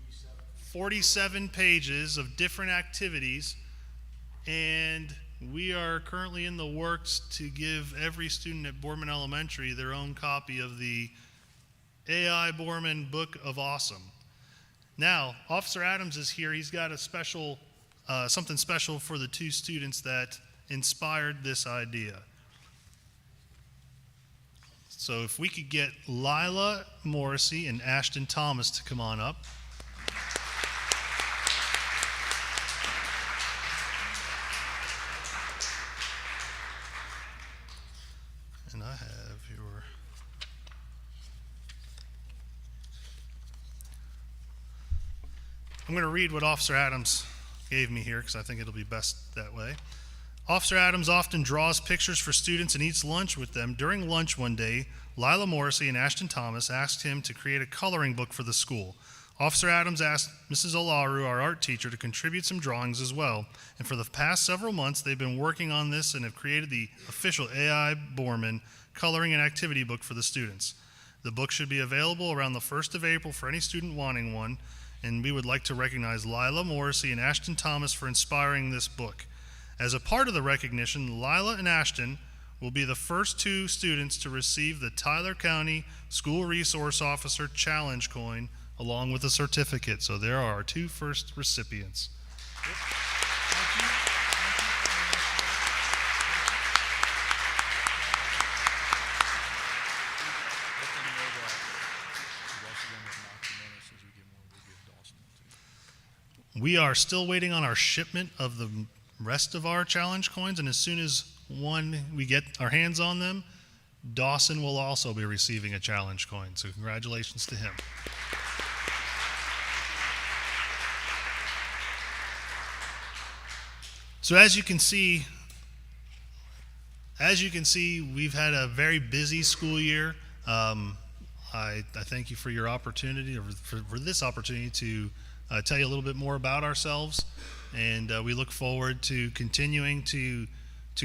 it's like 47 pages of different activities. And we are currently in the works to give every student at Borman Elementary their own copy of the AI Borman Book of Awesome. Now, Officer Adams is here. He's got a special, something special for the two students that inspired this idea. So if we could get Lila Morrissey and Ashton Thomas to come on up. And I have your... I'm going to read what Officer Adams gave me here because I think it'll be best that way. Officer Adams often draws pictures for students and eats lunch with them. During lunch one day, Lila Morrissey and Ashton Thomas asked him to create a coloring book for the school. Officer Adams asked Mrs. Olaru, our art teacher, to contribute some drawings as well. And for the past several months, they've been working on this and have created the official AI Borman coloring and activity book for the students. The book should be available around the 1st of April for any student wanting one, and we would like to recognize Lila Morrissey and Ashton Thomas for inspiring this book. As a part of the recognition, Lila and Ashton will be the first two students to receive the Tyler County School Resource Officer Challenge Coin along with a certificate. So there are our two first recipients. We are still waiting on our shipment of the rest of our challenge coins, and as soon as we get our hands on them, Dawson will also be receiving a challenge coin. So congratulations to him. So as you can see, we've had a very busy school year. I thank you for your opportunity, or for this opportunity to tell you a little bit more about ourselves, and we look forward to continuing to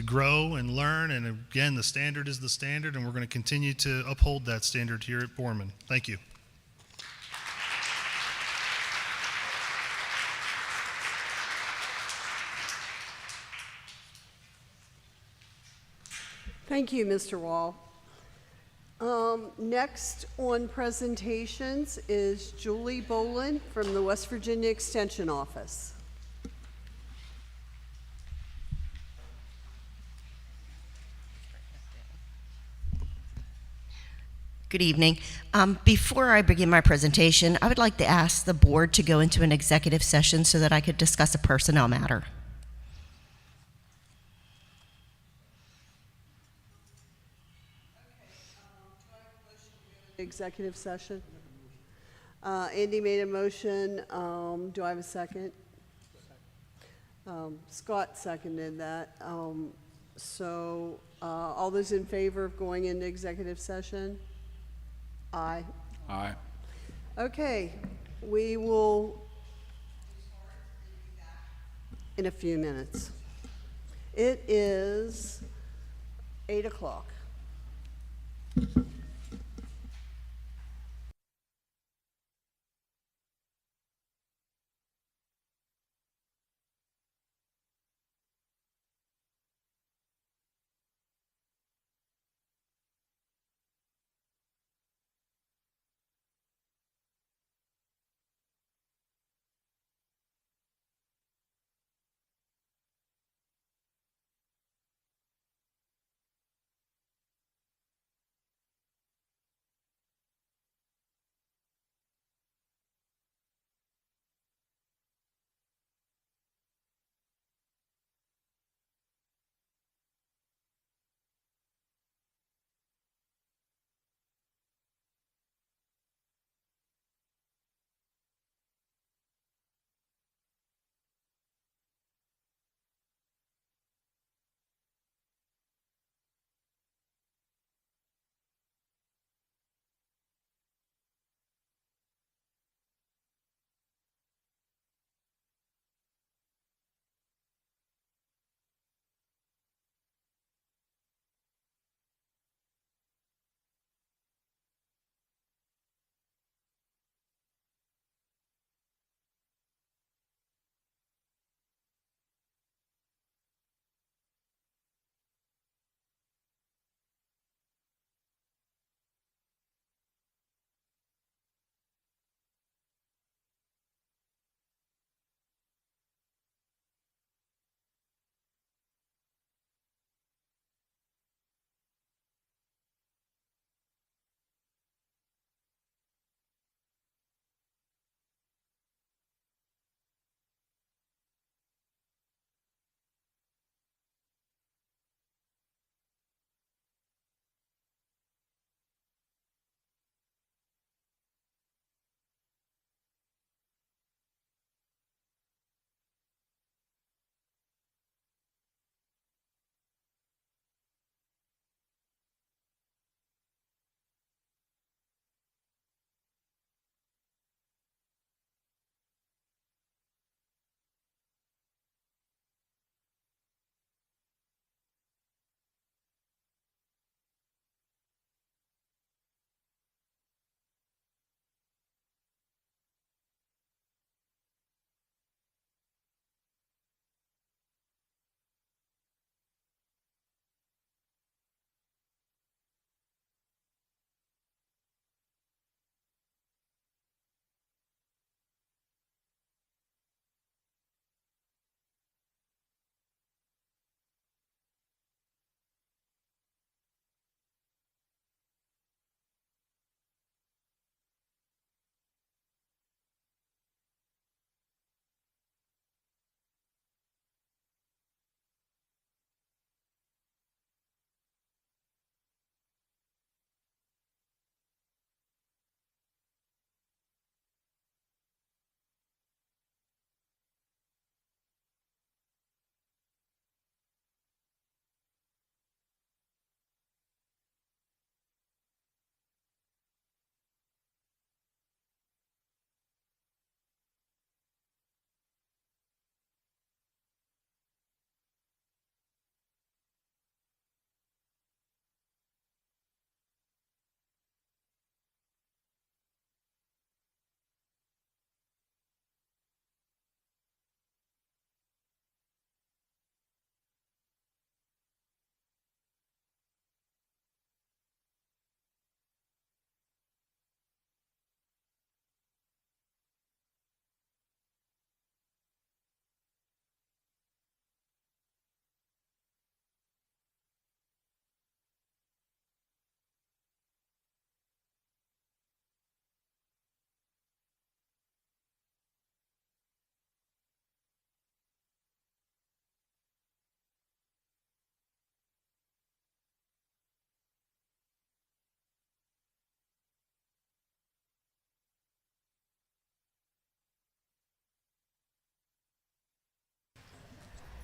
grow and learn. And again, the standard is the standard, and we're going to continue to uphold that standard here at Borman. Thank you. Thank you, Mr. Wall. Next on presentations is Julie Boland from the West Virginia Extension Office. Good evening. Before I begin my presentation, I would like to ask the board to go into an executive session so that I could discuss a personnel matter. Executive session. Andy made a motion. Do I have a second? Scott seconded that. So all those in favor of going into executive session? Aye. Aye. Okay, we will in a few minutes. It is 8 o'clock.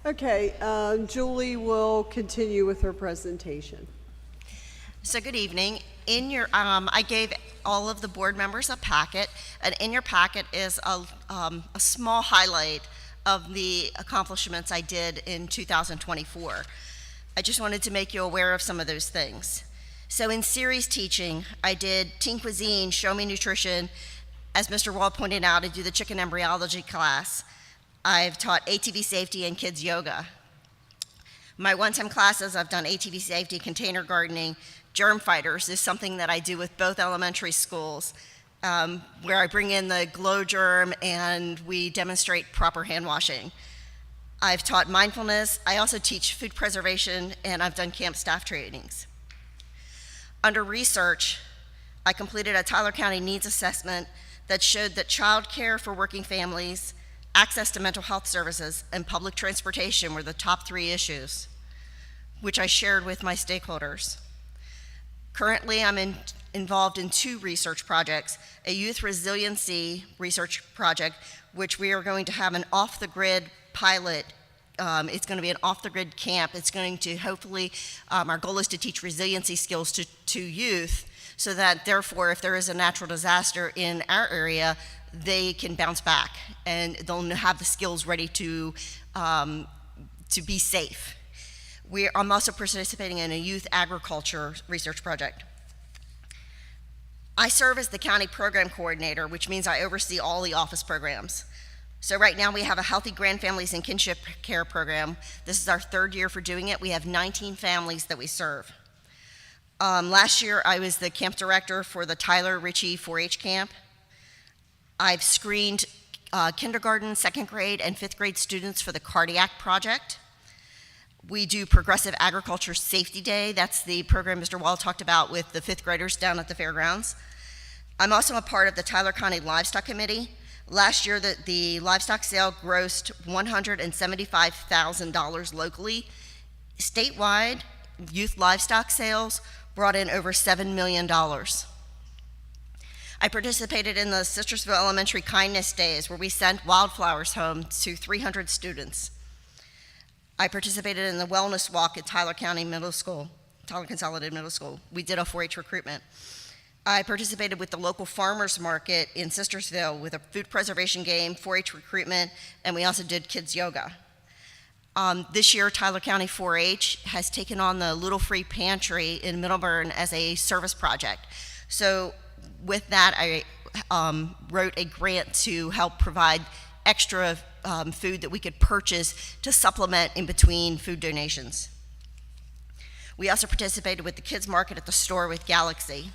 Okay, Julie will continue with her presentation. So good evening. In your, I gave all of the board members a packet, and in your packet is a small highlight of the accomplishments I did in 2024. I just wanted to make you aware of some of those things. So in series teaching, I did Teen Cuisine, Show Me Nutrition. As Mr. Wall pointed out, I do the chicken embryology class. I've taught ATV safety and kids yoga. My one-time classes, I've done ATV safety, container gardening. Germ fighters is something that I do with both elementary schools, where I bring in the glow germ and we demonstrate proper hand washing. I've taught mindfulness. I also teach food preservation, and I've done camp staff trainings. Under research, I completed a Tyler County needs assessment that showed that child care for working families, access to mental health services, and public transportation were the top 3 issues, which I shared with my stakeholders. Currently, I'm involved in 2 research projects, a youth resiliency research project, which we are going to have an off-the-grid pilot. It's going to be an off-the-grid camp. It's going to hopefully, our goal is to teach resiliency skills to youth, so that therefore, if there is a natural disaster in our area, they can bounce back and they'll have the skills ready to be safe. I'm also participating in a youth agriculture research project. I serve as the county program coordinator, which means I oversee all the office programs. So right now we have a Healthy Grand Families and Kinship Care program. This is our 3rd year for doing it. We have 19 families that we serve. Last year I was the camp director for the Tyler Ritchie 4-H camp. I've screened kindergarten, 2nd grade, and 5th grade students for the Cardiac Project. We do Progressive Agriculture Safety Day. That's the program Mr. Wall talked about with the 5th graders down at the fairgrounds. I'm also a part of the Tyler County Livestock Committee. Last year, the livestock sale grossed $175,000 locally. Statewide, youth livestock sales brought in over $7 million. I participated in the Citrusville Elementary Kindness Days, where we sent wildflowers home to 300 students. I participated in the Wellness Walk at Tyler County Middle School, Tyler Consolidated Middle School. We did a 4-H recruitment. I participated with the local farmers market in Sistersville with a food preservation game, 4-H recruitment, and we also did kids yoga. This year, Tyler County 4-H has taken on the Little Free Pantry in Middleburn as a service project. So with that, I wrote a grant to help provide extra food that we could purchase to supplement in between food donations. We also participated with the kids market at the store with Galaxy.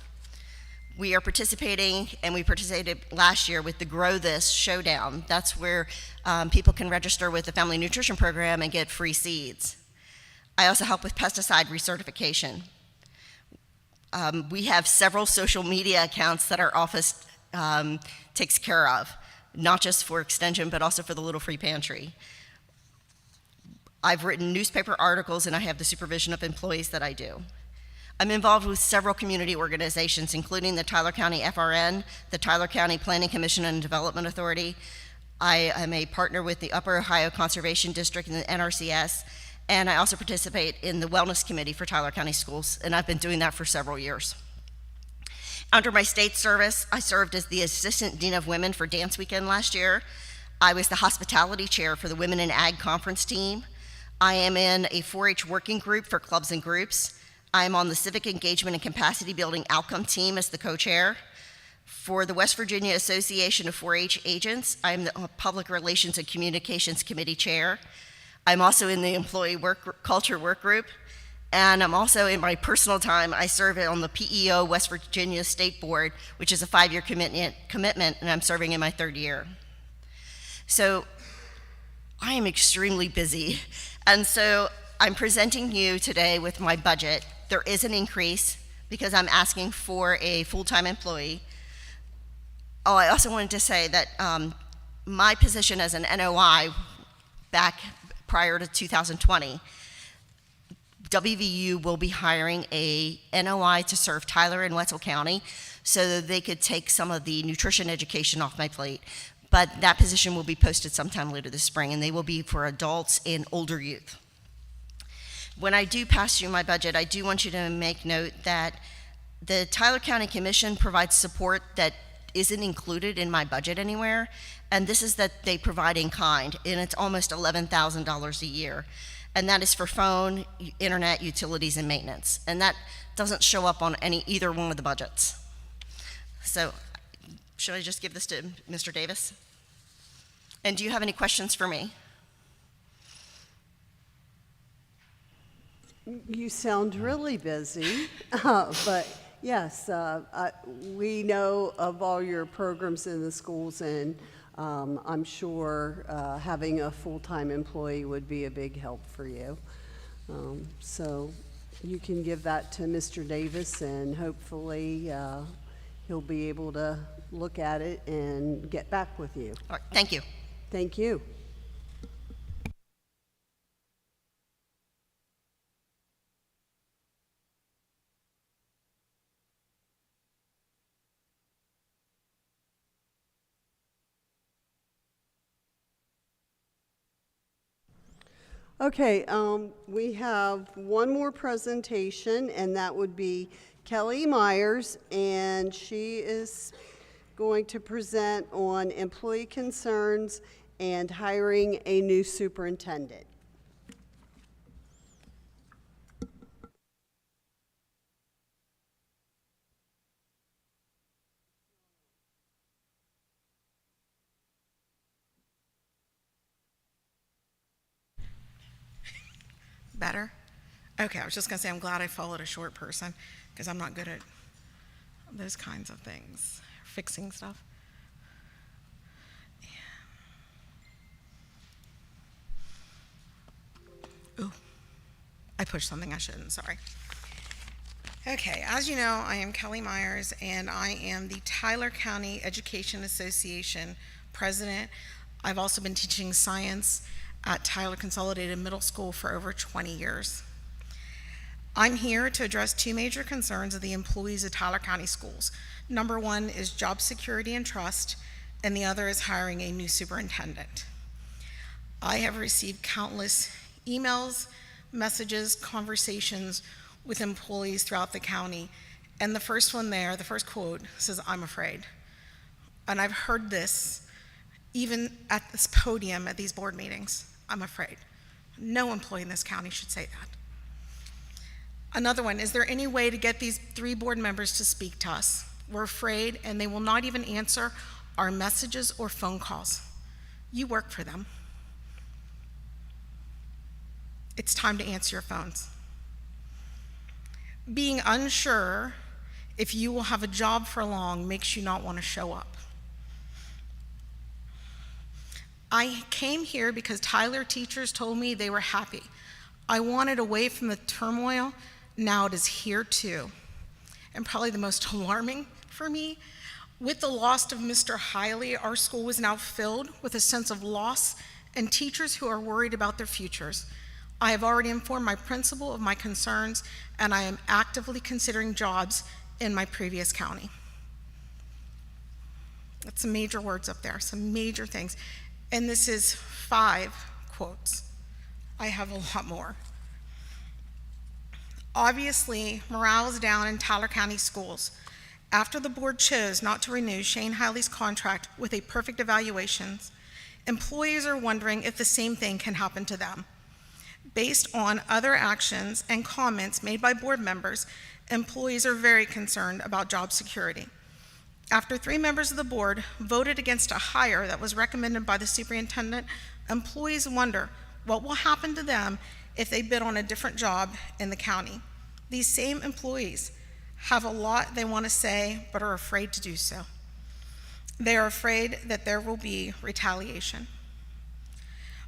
We are participating, and we participated last year with the Grow This Showdown. That's where people can register with the Family Nutrition Program and get free seeds. I also help with pesticide recertification. We have several social media accounts that our office takes care of, not just for Extension, but also for the Little Free Pantry. I've written newspaper articles, and I have the supervision of employees that I do. I'm involved with several community organizations, including the Tyler County FRN, the Tyler County Planning Commission and Development Authority. I am a partner with the Upper Ohio Conservation District and the NRCS, and I also participate in the Wellness Committee for Tyler County Schools, and I've been doing that for several years. Under my state service, I served as the Assistant Dean of Women for Dance Weekend last year. I was the hospitality chair for the Women in Ag Conference team. I am in a 4-H working group for clubs and groups. I am on the Civic Engagement and Capacity Building Outcome team as the co-chair. For the West Virginia Association of 4-H Agents, I am the Public Relations and Communications Committee chair. I'm also in the Employee Culture Work Group, and I'm also, in my personal time, I serve on the PEO West Virginia State Board, which is a 5-year commitment, and I'm serving in my 3rd year. So I am extremely busy, and so I'm presenting you today with my budget. There is an increase because I'm asking for a full-time employee. Oh, I also wanted to say that my position as an NOI back prior to 2020, WVU will be hiring a NOI to serve Tyler and Wetzel County so that they could take some of the nutrition education off my plate. but that position will be posted sometime later this spring, and they will be for adults and older youth. When I do pass you my budget, I do want you to make note that the Tyler County Commission provides support that isn't included in my budget anywhere, and this is that they provide in kind, and it's almost $11,000 a year. And that is for phone, internet, utilities, and maintenance. And that doesn't show up on either one of the budgets. So, should I just give this to Mr. Davis? And do you have any questions for me? You sound really busy, but yes, we know of all your programs in the schools, and I'm sure having a full-time employee would be a big help for you. So you can give that to Mr. Davis, and hopefully he'll be able to look at it and get back with you. All right, thank you. Thank you. Okay, we have one more presentation, and that would be Kelly Myers, and she is going to present on employee concerns and hiring a new superintendent. Better? Okay, I was just gonna say I'm glad I followed a short person because I'm not good at those kinds of things, fixing stuff. Ooh, I pushed something I shouldn't, sorry. Okay, as you know, I am Kelly Myers, and I am the Tyler County Education Association president. I've also been teaching science at Tyler Consolidated Middle School for over 20 years. I'm here to address two major concerns of the employees of Tyler County Schools. Number one is job security and trust, and the other is hiring a new superintendent. I have received countless emails, messages, conversations with employees throughout the county, and the first one there, the first quote says, "I'm afraid." And I've heard this even at this podium at these board meetings. I'm afraid. No employee in this county should say that. Another one, is there any way to get these 3 board members to speak to us? We're afraid, and they will not even answer our messages or phone calls. You work for them. It's time to answer your phones. Being unsure if you will have a job for long makes you not want to show up. I came here because Tyler teachers told me they were happy. I wanted away from the turmoil. Now it is here too. And probably the most alarming for me, with the loss of Mr. Hiley, our school is now filled with a sense of loss and teachers who are worried about their futures. I have already informed my principal of my concerns, and I am actively considering jobs in my previous county. That's some major words up there, some major things. And this is 5 quotes. I have a lot more. Obviously, morale is down in Tyler County Schools. After the board chose not to renew Shane Hiley's contract with a perfect evaluation, employees are wondering if the same thing can happen to them. Based on other actions and comments made by board members, employees are very concerned about job security. After 3 members of the board voted against a hire that was recommended by the superintendent, employees wonder what will happen to them if they bid on a different job in the county. These same employees have a lot they want to say, but are afraid to do so. They are afraid that there will be retaliation.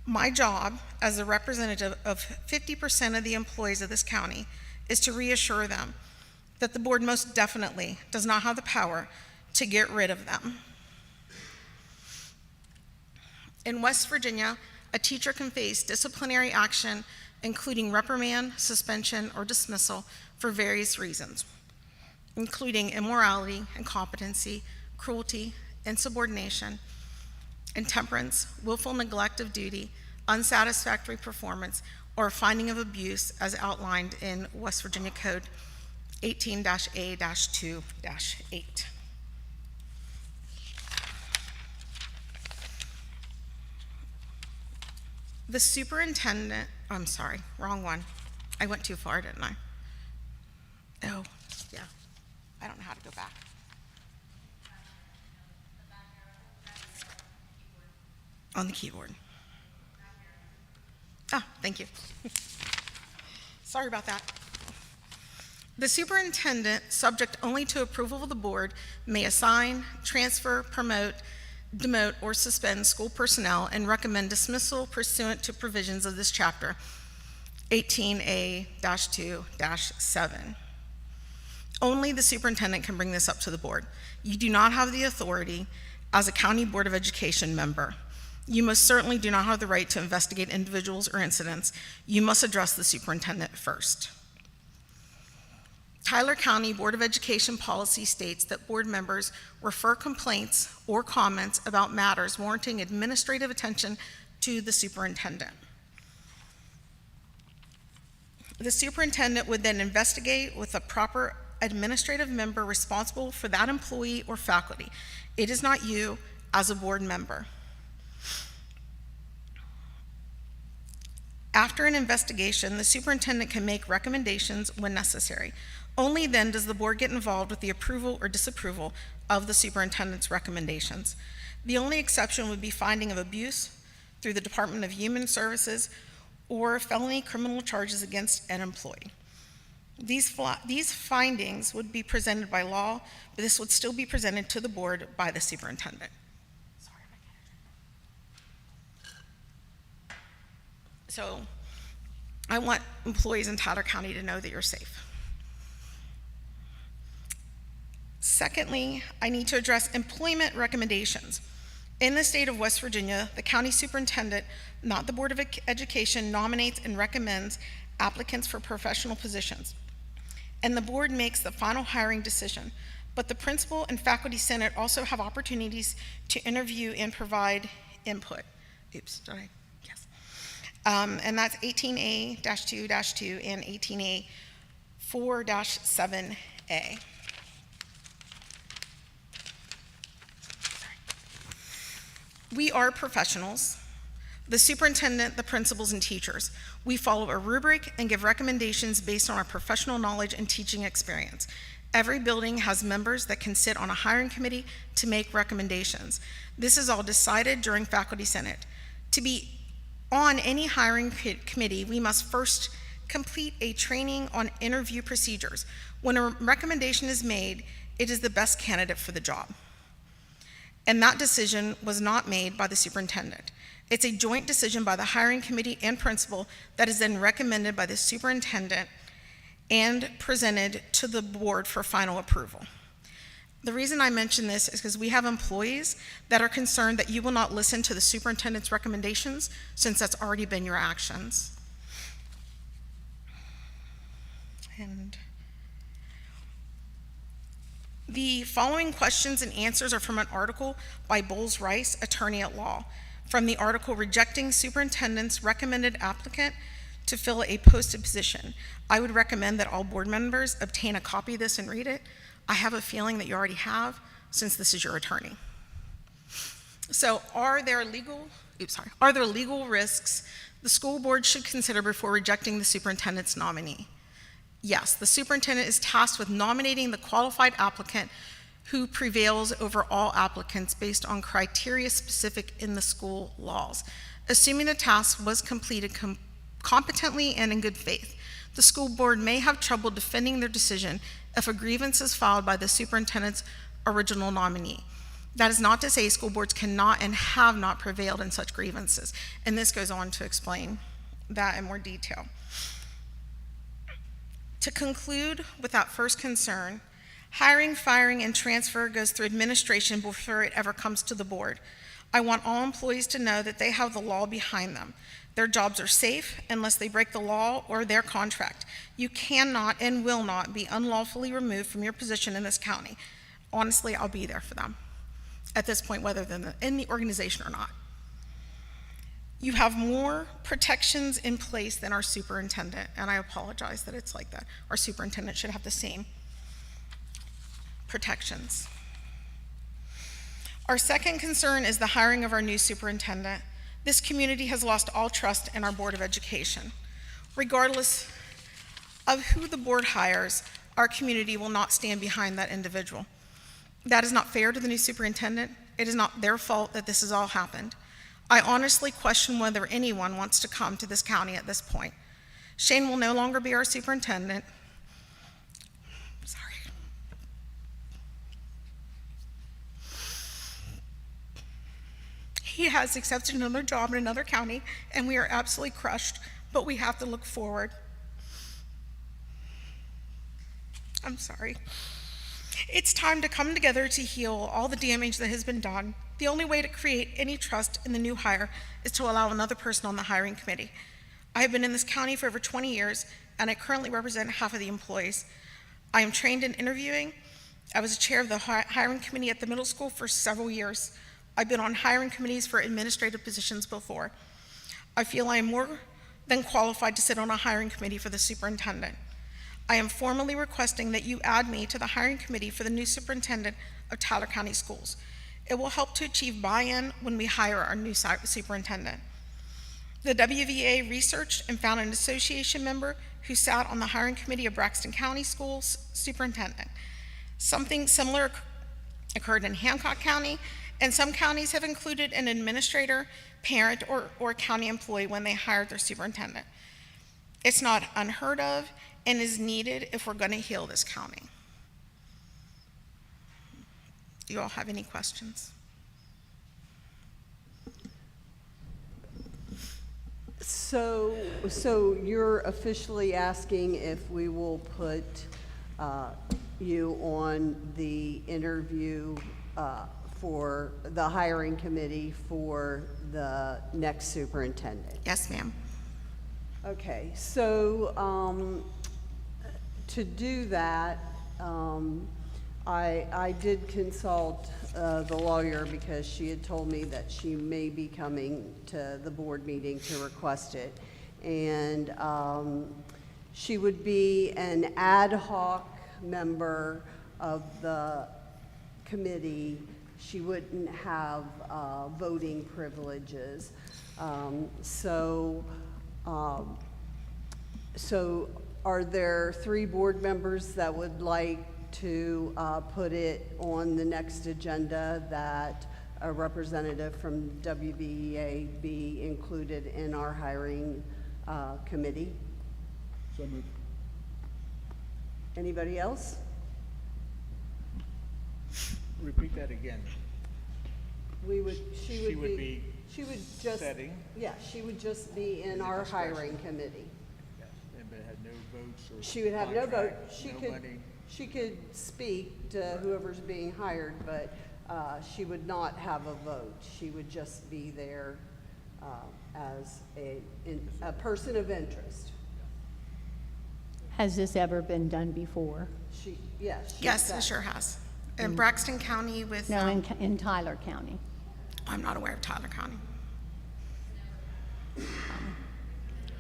My job as a representative of 50% of the employees of this county is to reassure them that the board most definitely does not have the power to get rid of them. In West Virginia, a teacher can face disciplinary action, including reprimand, suspension, or dismissal for various reasons, including immorality, incompetency, cruelty, insubordination, intemperance, willful neglect of duty, unsatisfactory performance, or finding of abuse as outlined in West Virginia Code 18-A-2-8. The superintendent, I'm sorry, wrong one. I went too far, didn't I? Oh, yeah. I don't know how to go back. On the keyboard. Oh, thank you. Sorry about that. The superintendent, subject only to approval of the board, may assign, transfer, promote, demote, or suspend school personnel and recommend dismissal pursuant to provisions of this chapter, 18A-2-7. Only the superintendent can bring this up to the board. You do not have the authority as a county board of education member. You most certainly do not have the right to investigate individuals or incidents. You must address the superintendent first. Tyler County Board of Education policy states that board members refer complaints or comments about matters warranting administrative attention to the superintendent. The superintendent would then investigate with a proper administrative member responsible for that employee or faculty. It is not you as a board member. After an investigation, the superintendent can make recommendations when necessary. Only then does the board get involved with the approval or disapproval of the superintendent's recommendations. The only exception would be finding of abuse through the Department of Human Services or felony criminal charges against an employee. These findings would be presented by law, but this would still be presented to the board by the superintendent. So I want employees in Tyler County to know that you're safe. Secondly, I need to address employment recommendations. In the state of West Virginia, the county superintendent, not the Board of Education, nominates and recommends applicants for professional positions, and the board makes the final hiring decision. But the principal and faculty senate also have opportunities to interview and provide input. Oops, did I? Yes. And that's 18A-2-2 and 18A-4-7A. We are professionals, the superintendent, the principals, and teachers. We follow a rubric and give recommendations based on our professional knowledge and teaching experience. Every building has members that can sit on a hiring committee to make recommendations. This is all decided during faculty senate. To be on any hiring committee, we must first complete a training on interview procedures. When a recommendation is made, it is the best candidate for the job. And that decision was not made by the superintendent. It's a joint decision by the hiring committee and principal that is then recommended by the superintendent and presented to the board for final approval. The reason I mention this is because we have employees that are concerned that you will not listen to the superintendent's recommendations since that's already been your actions. And the following questions and answers are from an article by Bowles Rice, attorney at law, from the article Rejecting Superintendent's Recommended Applicant to Fill a Posted Position. I would recommend that all board members obtain a copy of this and read it. I have a feeling that you already have, since this is your attorney. So are there legal risks the school board should consider before rejecting the superintendent's nominee? Yes, the superintendent is tasked with nominating the qualified applicant who prevails over all applicants based on criteria specific in the school laws. Assuming the task was completed competently and in good faith, the school board may have trouble defending their decision if a grievance is filed by the superintendent's original nominee. That is not to say school boards cannot and have not prevailed in such grievances, and this goes on to explain that in more detail. To conclude with that first concern, hiring, firing, and transfer goes through administration before it ever comes to the board. I want all employees to know that they have the law behind them. Their jobs are safe unless they break the law or their contract. You cannot and will not be unlawfully removed from your position in this county. Honestly, I'll be there for them. at this point, whether they're in the organization or not. You have more protections in place than our superintendent, and I apologize that it's like that. Our superintendent should have the same protections. Our second concern is the hiring of our new superintendent. This community has lost all trust in our Board of Education. Regardless of who the board hires, our community will not stand behind that individual. That is not fair to the new superintendent. It is not their fault that this has all happened. I honestly question whether anyone wants to come to this county at this point. Shane will no longer be our superintendent. Sorry. He has accepted another job in another county, and we are absolutely crushed, but we have to look forward. I'm sorry. It's time to come together to heal all the damage that has been done. The only way to create any trust in the new hire is to allow another person on the hiring committee. I have been in this county for over 20 years, and I currently represent half of the employees. I am trained in interviewing. I was a chair of the hiring committee at the middle school for several years. I've been on hiring committees for administrative positions before. I feel I am more than qualified to sit on a hiring committee for the superintendent. I am formally requesting that you add me to the hiring committee for the new superintendent of Tyler County Schools. It will help to achieve buy-in when we hire our new superintendent. The WVA researched and found an association member who sat on the hiring committee of Braxton County Schools superintendent. Something similar occurred in Hancock County, and some counties have included an administrator, parent, or county employee when they hired their superintendent. It's not unheard of and is needed if we're going to heal this county. Do you all have any questions? So you're officially asking if we will put you on the interview for the hiring committee for the next superintendent? Yes, ma'am. Okay, so to do that, I did consult the lawyer because she had told me that she may be coming to the board meeting to request it. And she would be an ad hoc member of the committee. She wouldn't have voting privileges. So are there 3 board members that would like to put it on the next agenda that a representative from WVEA be included in our hiring committee? So moved. Anybody else? Repeat that again. She would be she would just, setting. yeah, she would just be in our hiring committee. Yes, and but had no votes or She would have no vote. contract, no money. She could speak to whoever's being hired, but she would not have a vote. She would just be there as a person of interest. Has this ever been done before? Yes, Yes, it sure has. In Braxton County with, No, in Tyler County. I'm not aware of Tyler County.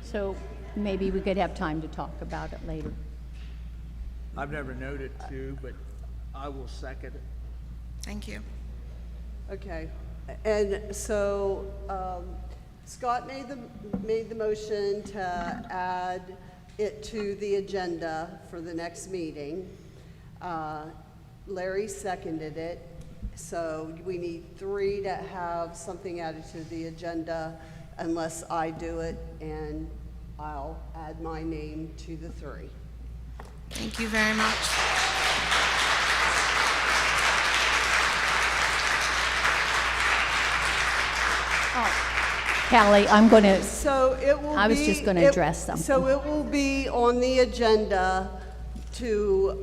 So maybe we could have time to talk about it later. I've never known it to, but I will second it. Thank you. Okay, and so Scott made the motion to add it to the agenda for the next meeting. Larry seconded it, so we need 3 to have something added to the agenda unless I do it, and I'll add my name to the 3. Thank you very much. Callie, I'm going to, So it will be. I was just gonna address something. So it will be on the agenda to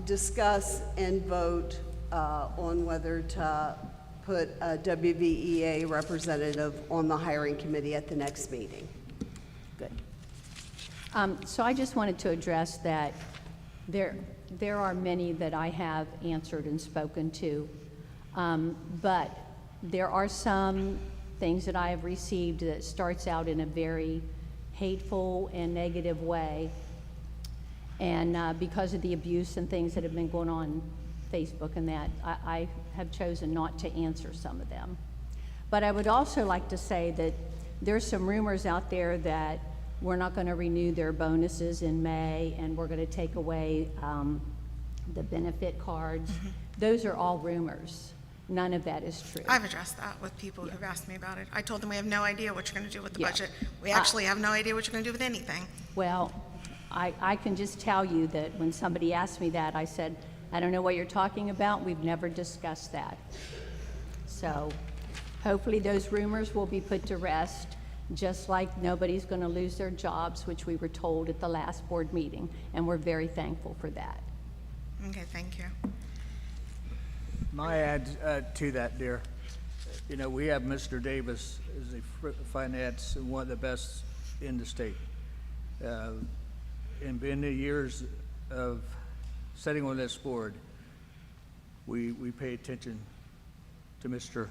discuss and vote on whether to put a WVEA representative on the hiring committee at the next meeting. good. So I just wanted to address that there are many that I have answered and spoken to But there are some things that I have received that starts out in a very hateful and negative way. And because of the abuse and things that have been going on Facebook and that, I have chosen not to answer some of them. But I would also like to say that there's some rumors out there that we're not going to renew their bonuses in May, and we're going to take away the benefit cards. Those are all rumors. None of that is true. I've addressed that with people who've asked me about it. I told them we have no idea what you're going to do with the Yeah. budget. We actually have no idea what you're going to do with anything. Well, I can just tell you that when somebody asked me that, I said, I don't know what you're talking about. We've never discussed that. So hopefully those rumors will be put to rest, just like nobody's going to lose their jobs, which we were told at the last board meeting, and we're very thankful for that. Okay, thank you. My add to that, dear, you know, we have Mr. Davis as a finance and one of the best in the state. And in the years of sitting on this board, we pay attention to Mr.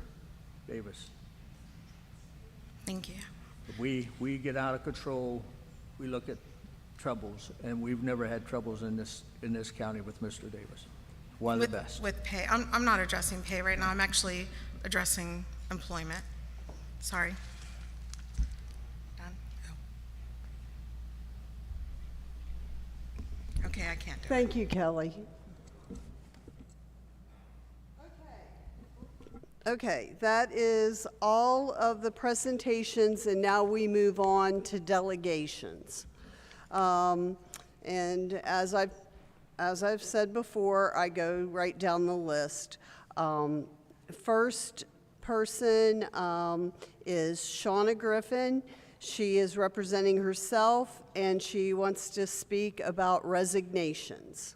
Davis. Thank you. We get out of control, we look at troubles, and we've never had troubles in this county with Mr. Davis. One of the best. With pay. I'm not addressing pay right now. I'm actually addressing employment. Sorry. Done? Oh. Okay, I can't do it. Thank you, Kelly. Okay, that is all of the presentations, and now we move on to delegations. And as I've said before, I go right down the list. First person is Shauna Griffin. She is representing herself, and she wants to speak about resignations.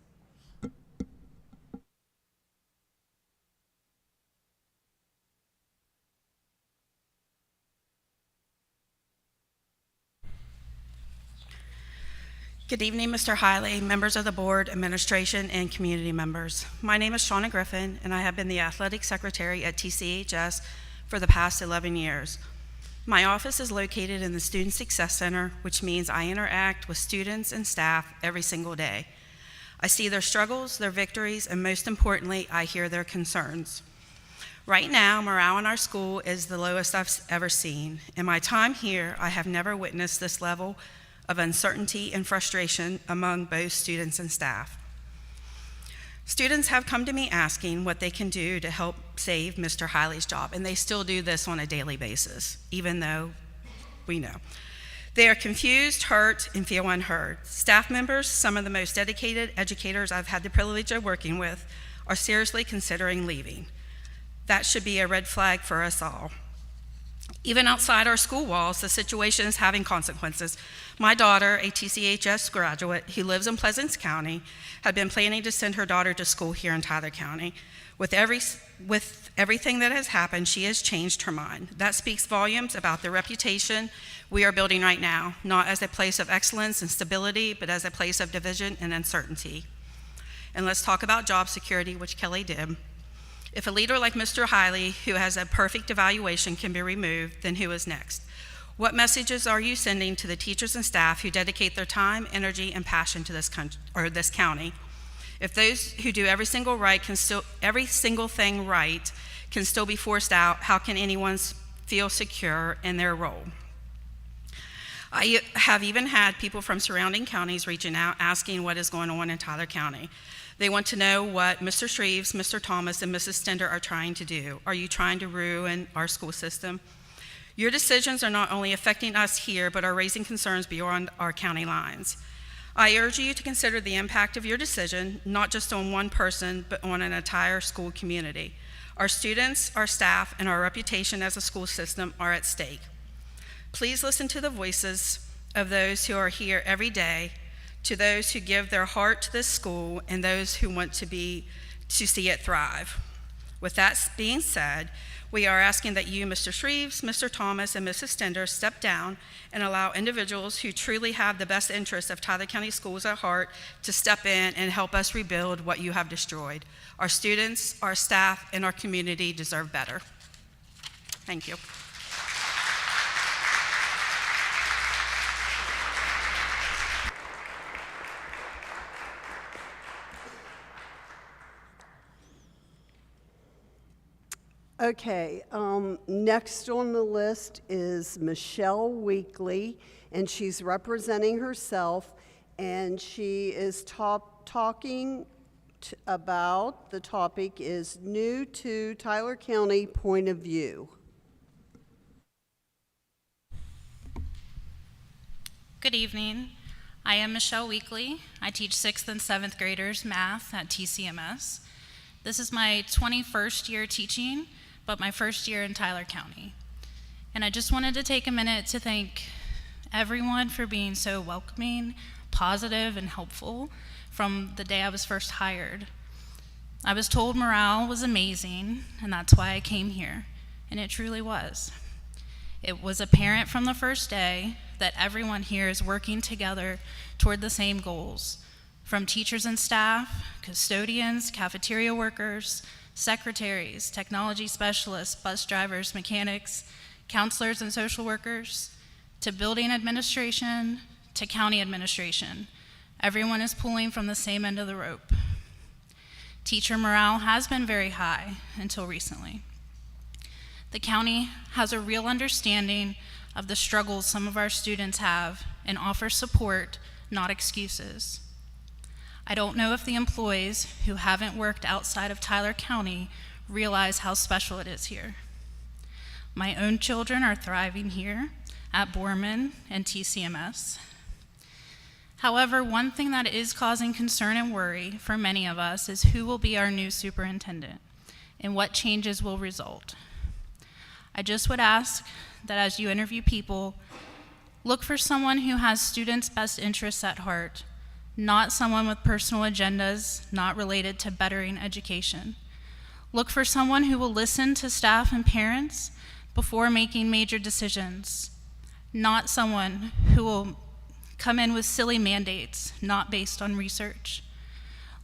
Good evening, Mr. Hiley, members of the board, administration, and community members. My name is Shauna Griffin, and I have been the athletic secretary at TCHS for the past 11 years. My office is located in the Student Success Center, which means I interact with students and staff every single day. I see their struggles, their victories, and most importantly, I hear their concerns. Right now, morale in our school is the lowest I've ever seen. In my time here, I have never witnessed this level of uncertainty and frustration among both students and staff. Students have come to me asking what they can do to help save Mr. Hiley's job, and they still do this on a daily basis, even though we know. They are confused, hurt, and feel unheard. Staff members, some of the most dedicated educators I've had the privilege of working with, are seriously considering leaving. That should be a red flag for us all. Even outside our school walls, the situation is having consequences. My daughter, a TCHS graduate who lives in Pleasants County, had been planning to send her daughter to school here in Tyler County. With everything that has happened, she has changed her mind. That speaks volumes about the reputation we are building right now, not as a place of excellence and stability, but as a place of division and uncertainty. And let's talk about job security, which Kelly did. If a leader like Mr. Hiley, who has a perfect evaluation, can be removed, then who is next? What messages are you sending to the teachers and staff who dedicate their time, energy, and passion to this county? If those who do every single thing right can still be forced out, how can anyone feel secure in their role? I have even had people from surrounding counties reaching out asking what is going on in Tyler County. They want to know what Mr. Shreves, Mr. Thomas, and Mrs. Stender are trying to do. Are you trying to ruin our school system? Your decisions are not only affecting us here, but are raising concerns beyond our county lines. I urge you to consider the impact of your decision, not just on one person, but on an entire school community. Our students, our staff, and our reputation as a school system are at stake. Please listen to the voices of those who are here every day, to those who give their heart to this school, and those who want to see it thrive. With that being said, We are asking that you, Mr. Shreves, Mr. Thomas, and Mrs. Stender step down and allow individuals who truly have the best interests of Tyler County Schools at heart to step in and help us rebuild what you have destroyed. Our students, our staff, and our community deserve better. Thank you. Okay, next on the list is Michelle Weekley, and she's representing herself, and she is talking about, the topic is new to Tyler County point of view. Good evening. I am Michelle Weekley. I teach 6th and 7th graders math at TCMS. This is my 21st year teaching, but my first year in Tyler County. And I just wanted to take a minute to thank everyone for being so welcoming, positive, and helpful from the day I was first hired. I was told morale was amazing, and that's why I came here, and it truly was. It was apparent from the first day that everyone here is working together toward the same goals, from teachers and staff, custodians, cafeteria workers, secretaries, technology specialists, bus drivers, mechanics, counselors and social workers, to building administration, to county administration. Everyone is pulling from the same end of the rope. Teacher morale has been very high until recently. The county has a real understanding of the struggles some of our students have and offers support, not excuses. I don't know if the employees who haven't worked outside of Tyler County realize how special it is here. My own children are thriving here at Borman and TCMS. However, one thing that is causing concern and worry for many of us is who will be our new superintendent and what changes will result. I just would ask that as you interview people, look for someone who has students' best interests at heart, not someone with personal agendas not related to bettering education. Look for someone who will listen to staff and parents before making major decisions, not someone who will come in with silly mandates not based on research.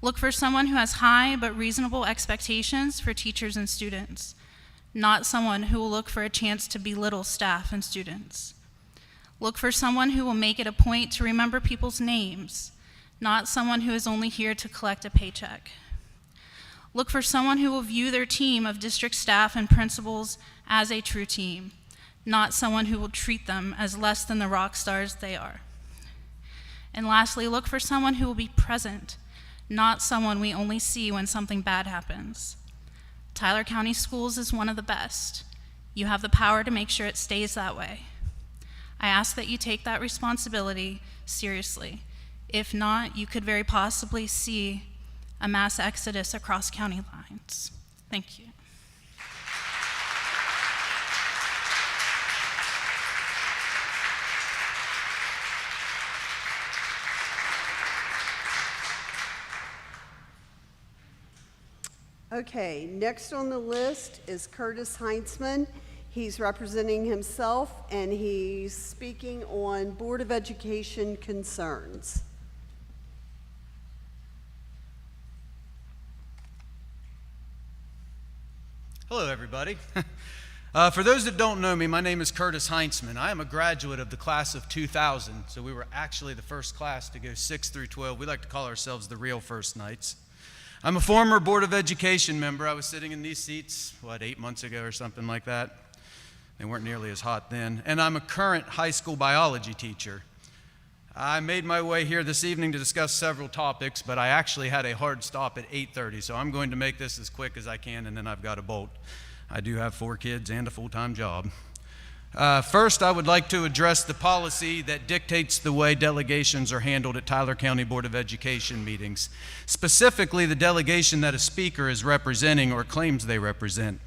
Look for someone who has high but reasonable expectations for teachers and students, not someone who will look for a chance to belittle staff and students. Look for someone who will make it a point to remember people's names, not someone who is only here to collect a paycheck. Look for someone who will view their team of district staff and principals as a true team, not someone who will treat them as less than the rock stars they are. And lastly, look for someone who will be present, not someone we only see when something bad happens. Tyler County Schools is one of the best. You have the power to make sure it stays that way. I ask that you take that responsibility seriously. If not, you could very possibly see a mass exodus across county lines. Thank you. Okay, next on the list is Curtis Heinsman. He's representing himself, and he's speaking on Board of Education concerns. Hello, everybody. For those that don't know me, my name is Curtis Heinsman. I am a graduate of the class of 2000, so we were actually the first class to go 6 through 12. We like to call ourselves the real First Knights. I'm a former Board of Education member. I was sitting in these seats, 8 months ago or something like that. They weren't nearly as hot then. And I'm a current high school biology teacher. I made my way here this evening to discuss several topics, but I actually had a hard stop at 8:30, so I'm going to make this as quick as I can, and then I've got to bolt. I do have 4 kids and a full-time job. First, I would like to address the policy that dictates the way delegations are handled at Tyler County Board of Education meetings, specifically the delegation that a speaker is representing or claims they represent.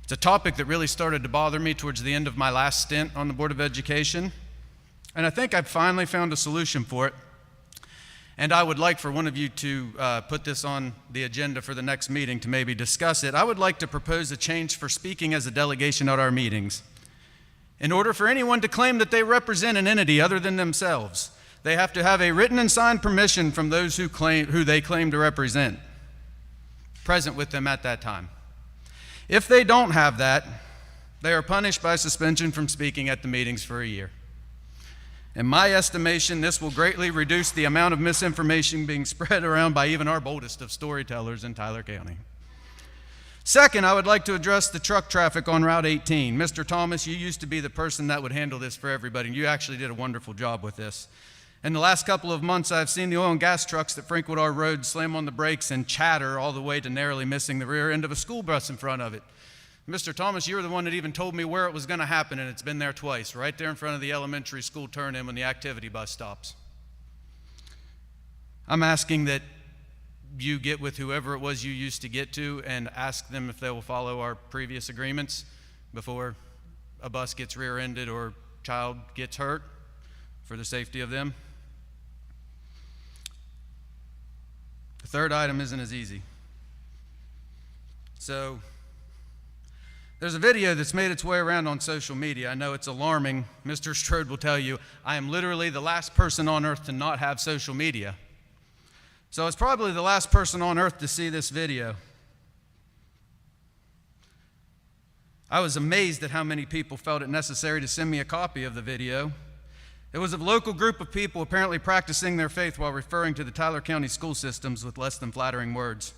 It's a topic that really started to bother me towards the end of my last stint on the Board of Education, and I think I've finally found a solution for it. and I would like for one of you to put this on the agenda for the next meeting to maybe discuss it. I would like to propose a change for speaking as a delegation at our meetings. In order for anyone to claim that they represent an entity other than themselves, they have to have a written and signed permission from those who they claim to represent, present with them at that time. If they don't have that, they are punished by suspension from speaking at the meetings for a year. In my estimation, this will greatly reduce the amount of misinformation being spread around by even our boldest of storytellers in Tyler County. Second, I would like to address the truck traffic on Route 18. Mr. Thomas, you used to be the person that would handle this for everybody, and you actually did a wonderful job with this. In the last couple of months, I've seen the oil and gas trucks that frequent our road slam on the brakes and chatter all the way to narrowly missing the rear end of a school bus in front of it. Mr. Thomas, you were the one that even told me where it was going to happen, and it's been there twice, right there in front of the elementary school turn-in when the activity bus stops. I'm asking that you get with whoever it was you used to get to and ask them if they will follow our previous agreements before a bus gets rear-ended or child gets hurt for the safety of them. The third item isn't as easy. So, there's a video that's made its way around on social media. I know it's alarming. Mr. Strode will tell you, I am literally the last person on earth to not have social media. So it's probably the last person on earth to see this video. I was amazed at how many people felt it necessary to send me a copy of the video. It was a local group of people apparently practicing their faith while referring to the Tyler County school systems with less than flattering words.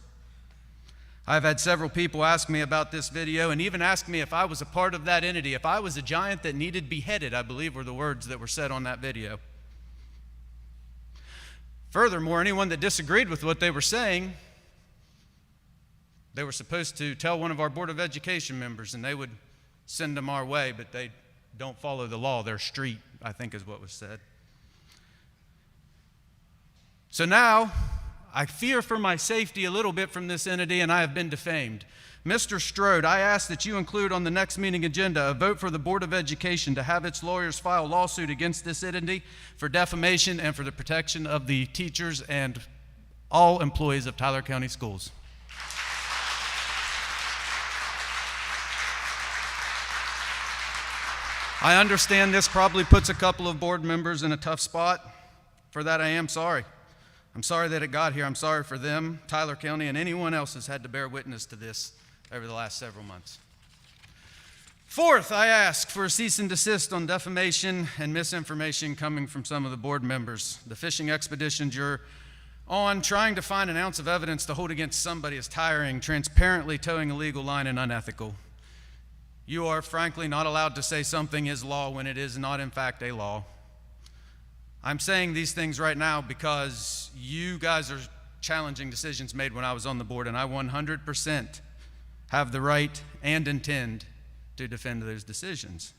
I've had several people ask me about this video and even ask me if I was a part of that entity, if I was a giant that needed beheaded, I believe were the words that were said on that video. Furthermore, anyone that disagreed with what they were saying, they were supposed to tell one of our Board of Education members and they would send them our way, but they don't follow the law. They're street, I think is what was said. So now, I fear for my safety a little bit from this entity, and I have been defamed. Mr. Strode, I ask that you include on the next meeting agenda a vote for the Board of Education to have its lawyers file a lawsuit against this entity for defamation and for the protection of the teachers and all employees of Tyler County Schools. I understand this probably puts a couple of board members in a tough spot. For that, I am sorry. I'm sorry that it got here. I'm sorry for them, Tyler County, and anyone else who's had to bear witness to this over the last several months. Fourth, I ask for a cease and desist on defamation and misinformation coming from some of the board members. The fishing expeditions you're on, trying to find an ounce of evidence to hold against somebody is tiring, transparently towing a legal line and unethical. You are frankly not allowed to say something is law when it is not in fact a law. I'm saying these things right now because you guys are challenging decisions made when I was on the board, and I 100% have the right and intend to defend those decisions.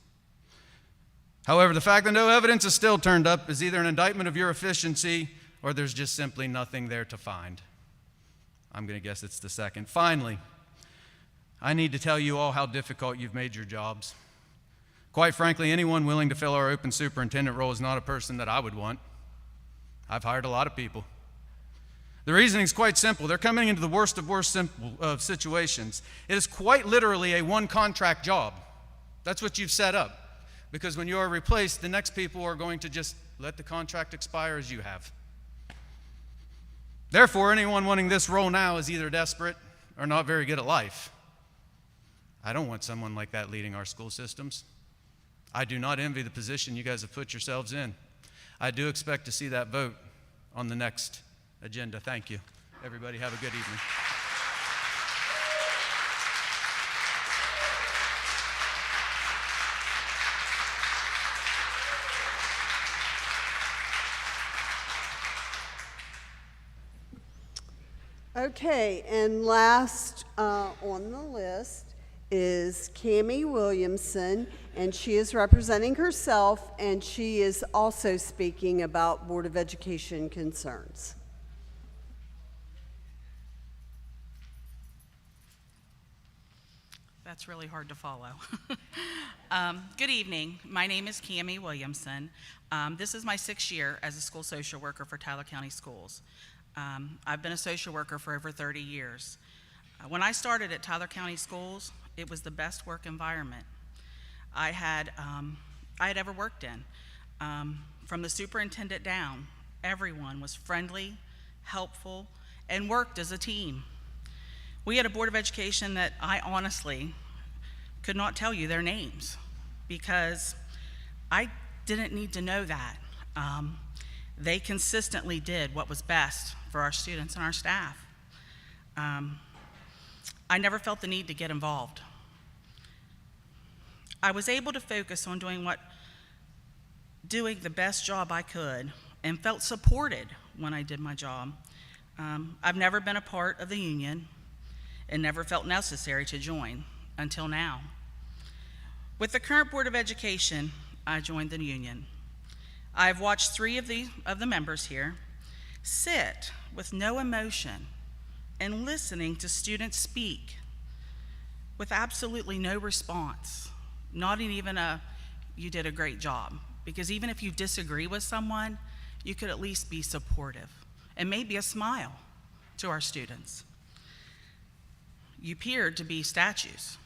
However, the fact that no evidence is still turned up is either an indictment of your efficiency or there's just simply nothing there to find. I'm going to guess it's the second. Finally, I need to tell you all how difficult you've made your jobs. Quite frankly, anyone willing to fill our open superintendent role is not a person that I would want. I've hired a lot of people. The reasoning is quite simple. They're coming into the worst of situations. It is quite literally a one-contract job. That's what you've set up. Because when you are replaced, the next people are going to just let the contract expire as you have. Therefore, anyone wanting this role now is either desperate or not very good at life. I don't want someone like that leading our school systems. I do not envy the position you guys have put yourselves in. I do expect to see that vote on the next agenda. Thank you. Everybody have a good evening. Okay, and last on the list is Cammy Williamson, and she is representing herself, and she is also speaking about Board of Education concerns. That's really hard to follow. Good evening. My name is Cammy Williamson. This is my 6th year as a school social worker for Tyler County Schools. I've been a social worker for over 30 years. When I started at Tyler County Schools, it was the best work environment I had ever worked in. From the superintendent down, everyone was friendly, helpful, and worked as a team. We had a Board of Education that I honestly could not tell you their names because I didn't need to know that. They consistently did what was best for our students and our staff. I never felt the need to get involved. I was able to focus on doing the best job I could and felt supported when I did my job. I've never been a part of the union and never felt necessary to join until now. With the current Board of Education, I joined the union. I've watched 3 of the members here sit with no emotion and listening to students speak with absolutely no response, not even a, "you did a great job." Because even if you disagree with someone, you could at least be supportive and maybe a smile to our students. You appeared to be statues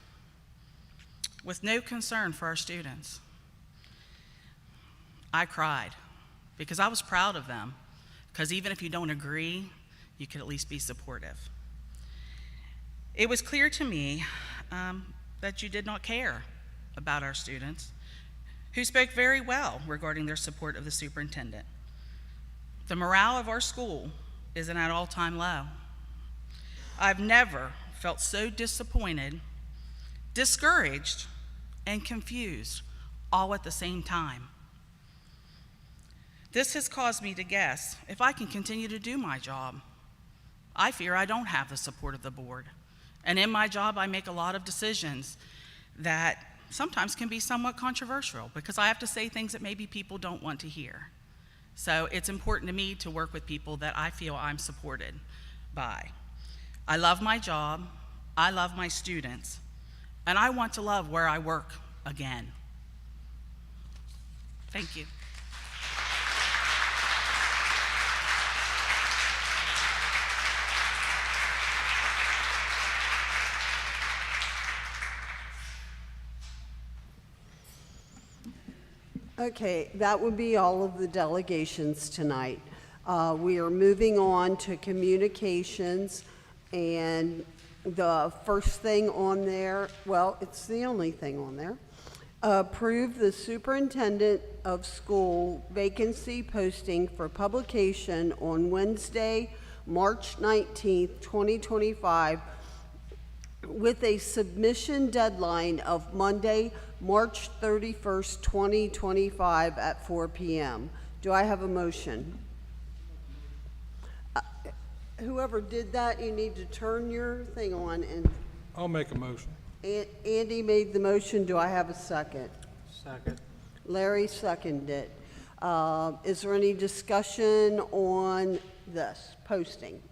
with no concern for our students. I cried because I was proud of them, because even if you don't agree, you could at least be supportive. It was clear to me that you did not care about our students, who spoke very well regarding their support of the superintendent. The morale of our school is at an all-time low. I've never felt so disappointed, discouraged, and confused all at the same time. This has caused me to guess if I can continue to do my job. I fear I don't have the support of the board. And in my job, I make a lot of decisions that sometimes can be somewhat controversial because I have to say things that maybe people don't want to hear. So it's important to me to work with people that I feel I'm supported by. I love my job, I love my students, and I want to love where I work again. Thank you. Okay, that would be all of the delegations tonight. We are moving on to communications, and the first thing on there, well, it's the only thing on there. Approve the superintendent of school vacancy posting for publication on Wednesday, March 19th, 2025, with a submission deadline of Monday, March 31st, 2025 at 4 p.m. Do I have a motion? Whoever did that, you need to turn your thing on, and I'll make a motion. Andy made the motion. Do I have a second? Second. Larry seconded it. Is there any discussion on this posting?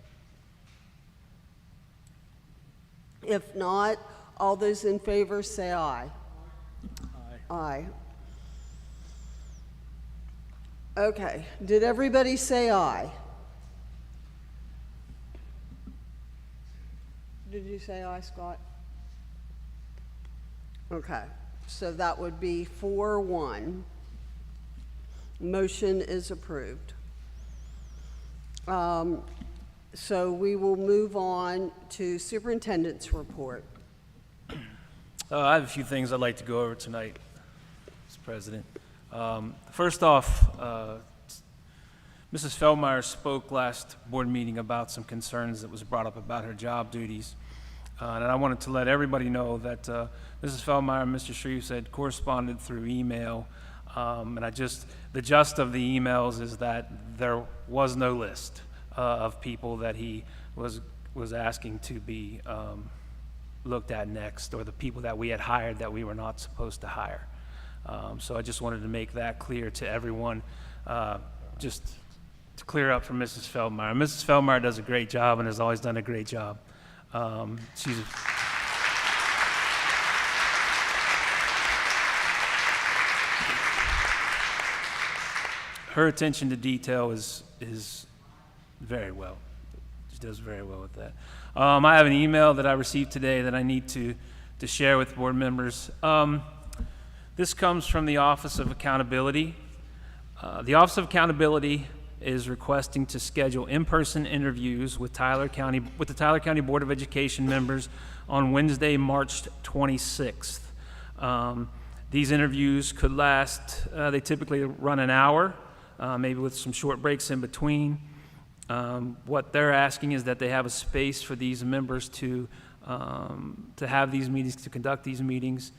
If not, all those in favor say aye. Aye. Okay, did everybody say aye? Did you say aye, Scott? Okay, so that would be 4-1. Motion is approved. So we will move on to superintendent's report. I have a few things I'd like to go over tonight, Mr. President. First off, Mrs. Feldmeyer spoke last board meeting about some concerns that was brought up about her job duties. And I wanted to let everybody know that Mrs. Feldmeyer and Mr. Shreves had corresponded through email. And the gist of the emails is that there was no list of people that he was asking to be looked at next, or the people that we had hired that we were not supposed to hire. So I just wanted to make that clear to everyone, just to clear up for Mrs. Feldmeyer. Mrs. Feldmeyer does a great job and has always done a great job. her attention to detail is very well. She does very well with that. I have an email that I received today that I need to share with board members. This comes from the Office of Accountability. The Office of Accountability is requesting to schedule in-person interviews with the Tyler County Board of Education members on Wednesday, March 26th. These interviews could last, they typically run an hour, maybe with some short breaks in between. What they're asking is that they have a space for these members to have these meetings, to conduct these meetings.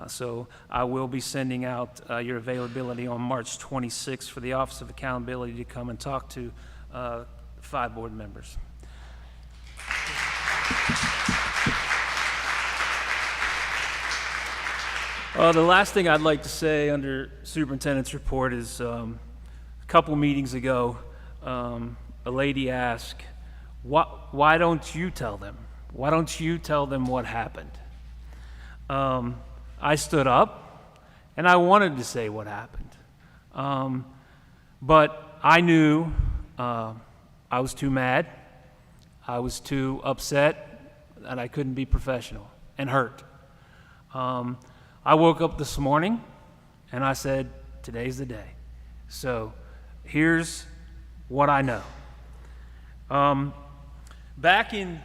So I will be sending out your availability on March 26th for the Office of Accountability to come and talk to 5 board members. The last thing I'd like to say under Superintendent's report is a couple meetings ago, a lady asked, why don't you tell them? Why don't you tell them what happened? I stood up and I wanted to say what happened. But I knew I was too mad, I was too upset, and I couldn't be professional and hurt. I woke up this morning and I said, today's the day. So here's what I know. Back in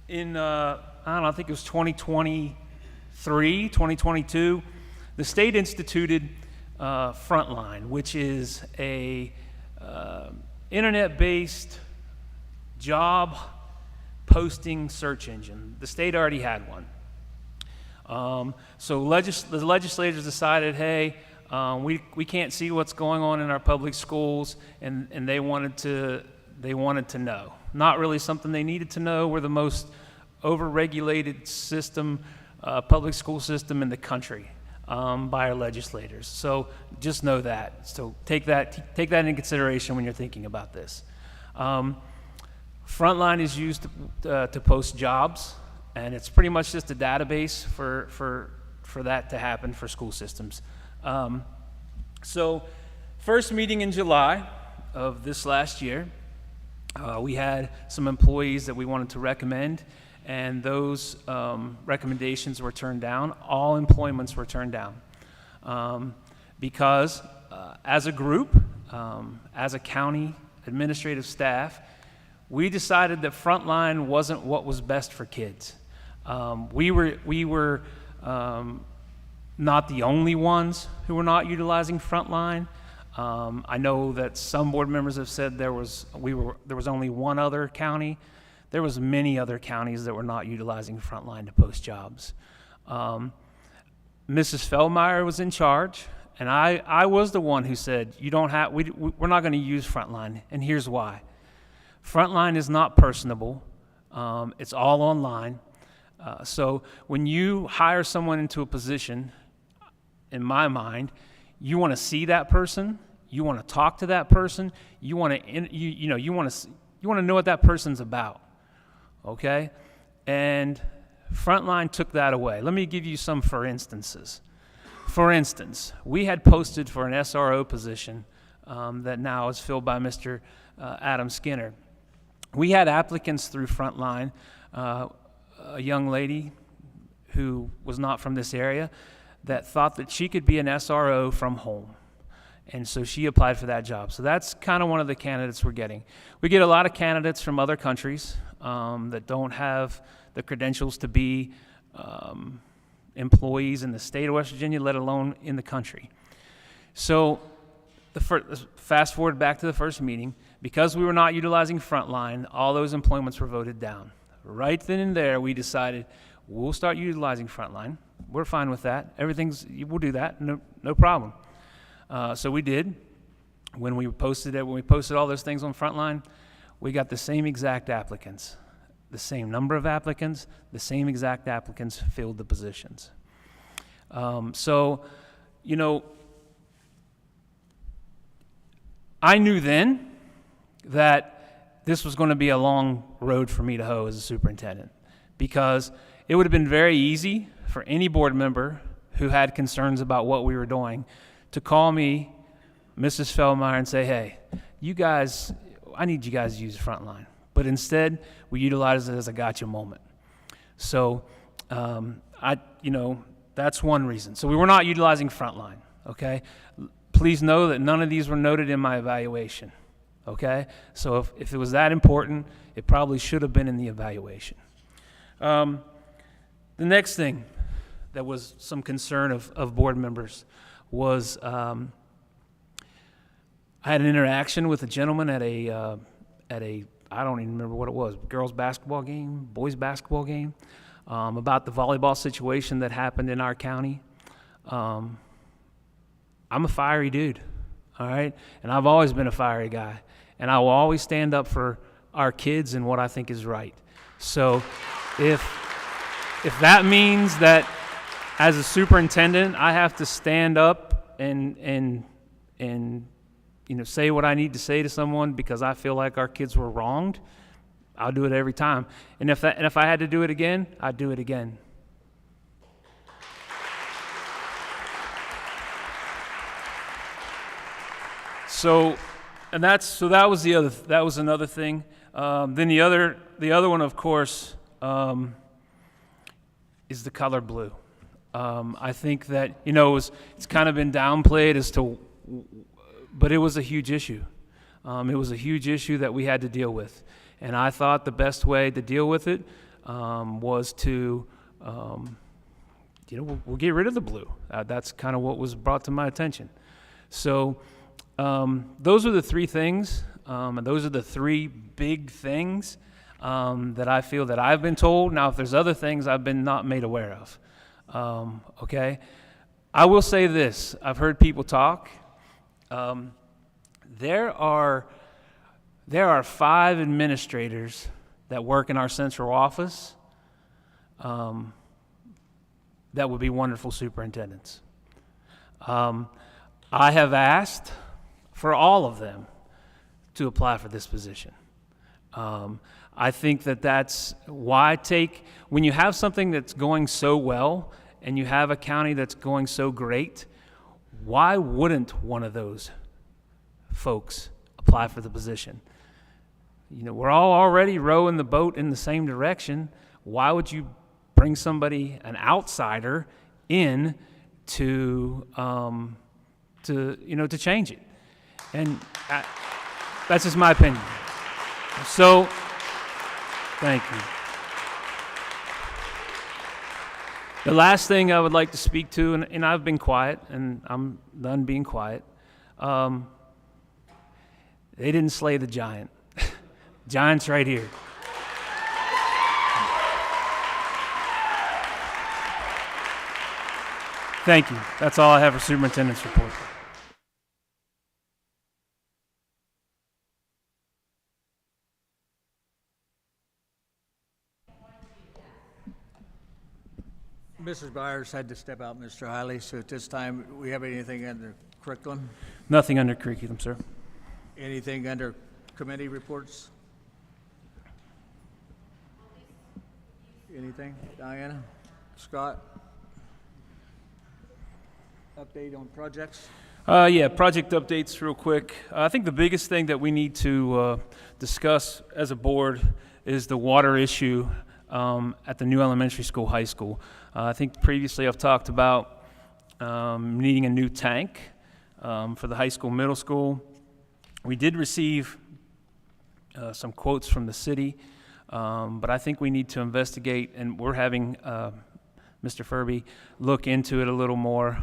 I don't know, I think it was 2023, 2022, the state instituted Frontline, which is a internet-based job posting search engine. The state already had one. So the legislators decided, hey, we can't see what's going on in our public schools, and they wanted to know. Not really something they needed to know. We're the most overregulated system, public school system in the country by our legislators. So just know that. So take that into consideration when you're thinking about this. Frontline is used to post jobs, and it's pretty much just a database for that to happen for school systems. So first meeting in July of this last year, we had some employees that we wanted to recommend, and those recommendations were turned down. All employments were turned down because as a group, as a county administrative staff, we decided that Frontline wasn't what was best for kids. We were not the only ones who were not utilizing Frontline. I know that some board members have said there was only one other county. There was many other counties that were not utilizing Frontline to post jobs. Mrs. Feldmeyer was in charge, and I was the one who said, we're not going to use Frontline, and here's why. Frontline is not personable. It's all online. So when you hire someone into a position, in my mind, you want to see that person, you want to talk to that person, you want to know what that person's about, okay? And Frontline took that away. Let me give you some for instances. For instance, we had posted for an SRO position that now is filled by Mr. Adam Skinner. We had applicants through Frontline, a young lady who was not from this area that thought that she could be an SRO from home. And so she applied for that job. So that's kind of one of the candidates we're getting. We get a lot of candidates from other countries that don't have the credentials to be employees in the state of West Virginia, let alone in the country. So fast forward back to the first meeting. Because we were not utilizing Frontline, all those employments were voted down. Right then and there, we decided we'll start utilizing Frontline. We're fine with that. We'll do that. No problem. So we did. When we posted all those things on Frontline, we got the same exact applicants, the same number of applicants, the same exact applicants filled the positions. I knew then that this was going to be a long road for me to hoe as a superintendent, because it would have been very easy for any board member who had concerns about what we were doing to call me Mrs. Feldmeyer and say, hey, you guys, I need you guys to use the front line. But instead, we utilize it as a gotcha moment. So, that's one reason. So we were not utilizing frontline, okay? Please know that none of these were noted in my evaluation, okay? So if it was that important, it probably should have been in the evaluation. The next thing that was some concern of board members was I had an interaction with a gentleman at a I don't even remember what it was, girls basketball game, boys basketball game, about the volleyball situation that happened in our county. I'm a fiery dude, all right? And I've always been a fiery guy. And I will always stand up for our kids and what I think is right. So if that means that as a superintendent, I have to stand up and say what I need to say to someone because I feel like our kids were wronged, I'll do it every time. And if I had to do it again, I'd do it again. So that was another thing. Then the other one, of course, is the color blue. I think that it's kind of been downplayed as to, but it was a huge issue. It was a huge issue that we had to deal with, and I thought the best way to deal with it was to, we'll get rid of the blue. That's kind of what was brought to my attention. So. Those are the three things, and those are the three big things that I feel that I've been told. Now, if there's other things I've been not made aware of, okay? I will say this. I've heard people talk. There are 5 administrators that work in our central office that would be wonderful superintendents. I have asked for all of them to apply for this position. I think that's why when you have something that's going so well and you have a county that's going so great, why wouldn't one of those folks apply for the position? We're all already rowing the boat in the same direction. Why would you bring an outsider in to change it? And that's just my opinion. So, thank you. The last thing I would like to speak to, and I've been quiet, and I'm done being quiet. They didn't slay the giant. Giant's right here. Thank you. That's all I have for Superintendent's report. Mrs. Byers had to step out, Mr. Hiley, so at this time, we have anything under curriculum? Nothing under curriculum, sir. Anything under committee reports? Anything? Diana? Scott? Update on projects? Project updates real quick. I think the biggest thing that we need to discuss as a board is the water issue at the new elementary school, high school. I think previously I've talked about needing a new tank for the high school, middle school. We did receive some quotes from the city, but I think we need to investigate, and we're having Mr. Furby look into it a little more.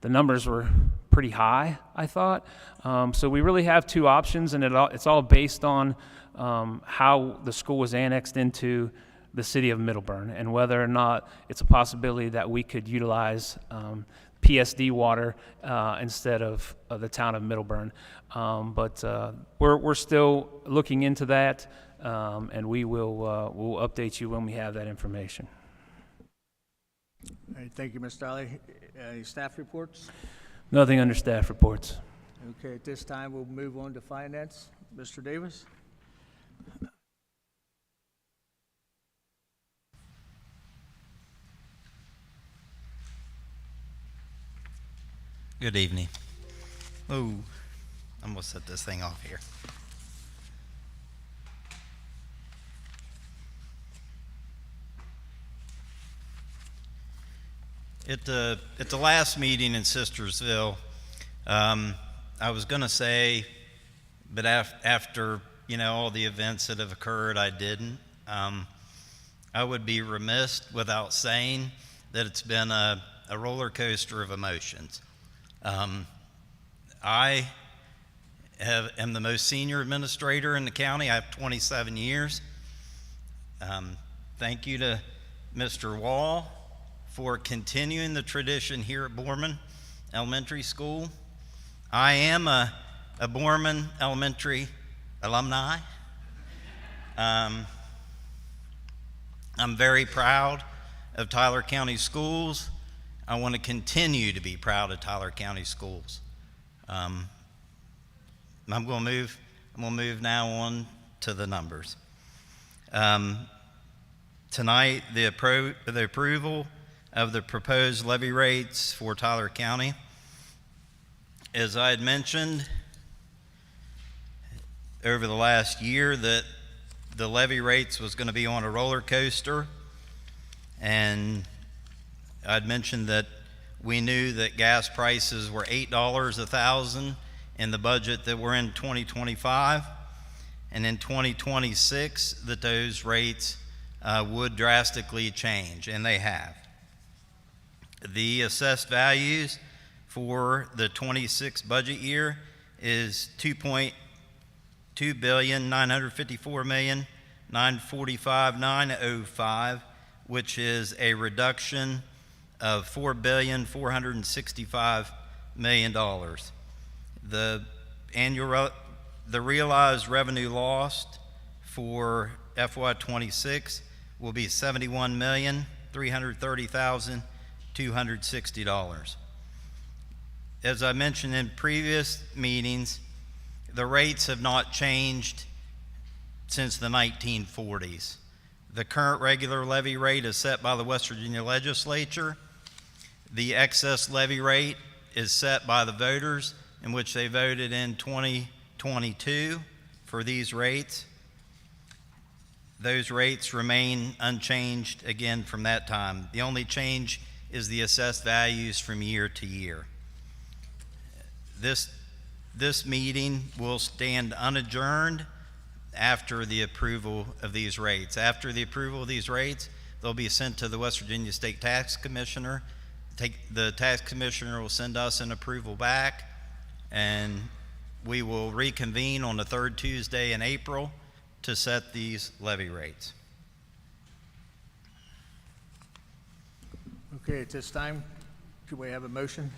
The numbers were pretty high, I thought. So we really have two options, and it's all based on how the school was annexed into the city of Middleburn and whether or not it's a possibility that we could utilize PSD water instead of the town of Middleburn. But we're still looking into that, and we'll update you when we have that information. All right, thank you, Mr. Alley. Any staff reports? Nothing under staff reports. Okay, at this time, we'll move on to finance. Mr. Davis? Good evening. Oh, I'm gonna set this thing off here. At the last meeting in Sistersville, I was gonna say, but after all the events that have occurred, I didn't. I would be remiss without saying that it's been a roller coaster of emotions. I am the most senior administrator in the county. I have 27 years. Thank you to Mr. Wall for continuing the tradition here at Borman Elementary School. I am a Borman Elementary alumni. I'm very proud of Tyler County Schools. I want to continue to be proud of Tyler County Schools. I'm going to move now on to the numbers. Tonight, the approval of the proposed levy rates for Tyler County. As I had mentioned over the last year, that the levy rates was going to be on a roller coaster, and I'd mentioned that we knew that gas prices were $8 a thousand in the budget that we're in 2025, and in 2026 that those rates would drastically change, and they have. The assessed values for the 26 budget year is $2,954,945,905, which is a reduction of $4,465,000,000. The realized revenue lost for FY26 will be $71,330,260. As I mentioned in previous meetings, the rates have not changed since the 1940s. The current regular levy rate is set by the West Virginia Legislature. The excess levy rate is set by the voters, in which they voted in 2022 for these rates. Those rates remain unchanged again from that time. The only change is the assessed values from year to year. This meeting will stand unadjourned after the approval of these rates. After the approval of these rates, they'll be sent to the West Virginia State Tax Commissioner. The tax commissioner will send us an approval back, and we will reconvene on the third Tuesday in April to set these levy rates. Okay, at this time, could we have a motion?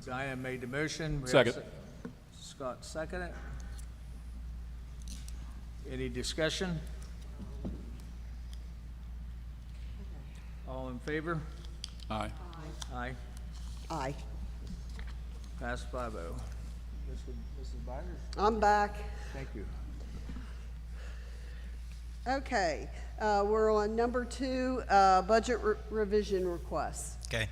Diane made the motion. We have Second. Scott seconded it. Any discussion? All in favor? Aye. Aye. Aye. Pass 5-0. Mrs. Byers? I'm back. Thank you. Okay, we're on number 2, budget revision requests. Okay.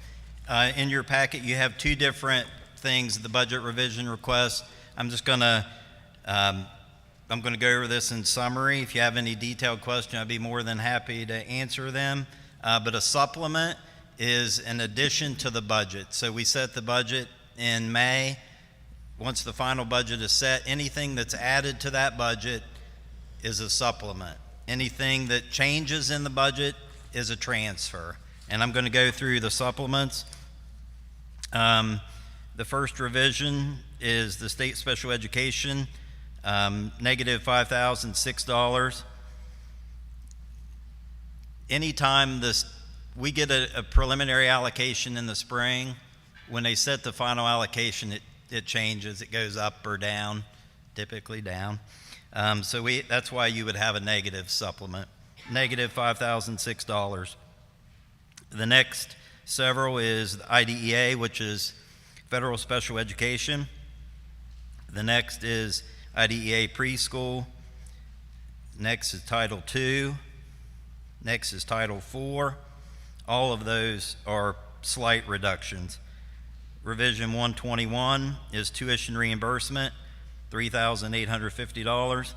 In your packet, you have two different things, the budget revision request. I'm going to go over this in summary. If you have any detailed question, I'd be more than happy to answer them. But a supplement is an addition to the budget. So we set the budget in May. Once the final budget is set, anything that's added to that budget is a supplement. Anything that changes in the budget is a transfer. And I'm going to go through the supplements. The first revision is the state special education, negative $5,006. Anytime we get a preliminary allocation in the spring, when they set the final allocation, it changes. It goes up or down, typically down. That's why you would have a negative supplement, negative $5,006. The next several is the IDEA, which is Federal Special Education. The next is IDEA Preschool. Next is Title II. Next is Title IV. all of those are slight reductions. Revision 121 is tuition reimbursement, $3,850.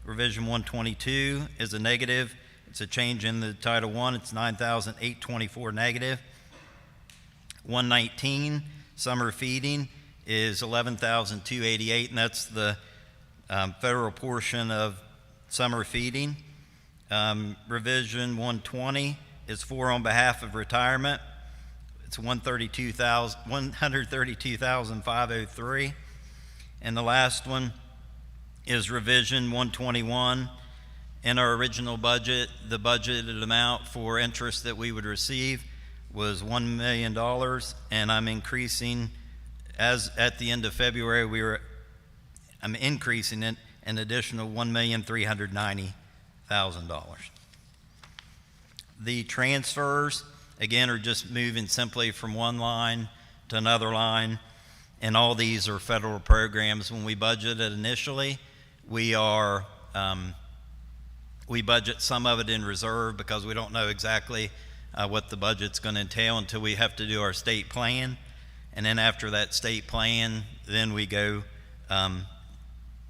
Revision 122 is a negative. It's a change in the Title I. It's $9,824 negative. 119, summer feeding, is $11,288, and that's the federal portion of summer feeding. Revision 120 is for on behalf of retirement. It's $132,503. And the last one is revision 121. In our original budget, the budgeted amount for interest that we would receive was $1 million, and I'm increasing, as at the end of February, I'm increasing it an additional $1,390,000. The transfers, again, are just moving simply from one line to another line, and all these are federal programs. When we budgeted initially, we budget some of it in reserve because we don't know exactly what the budget's going to entail until we have to do our state plan. And then after that state plan, then we go,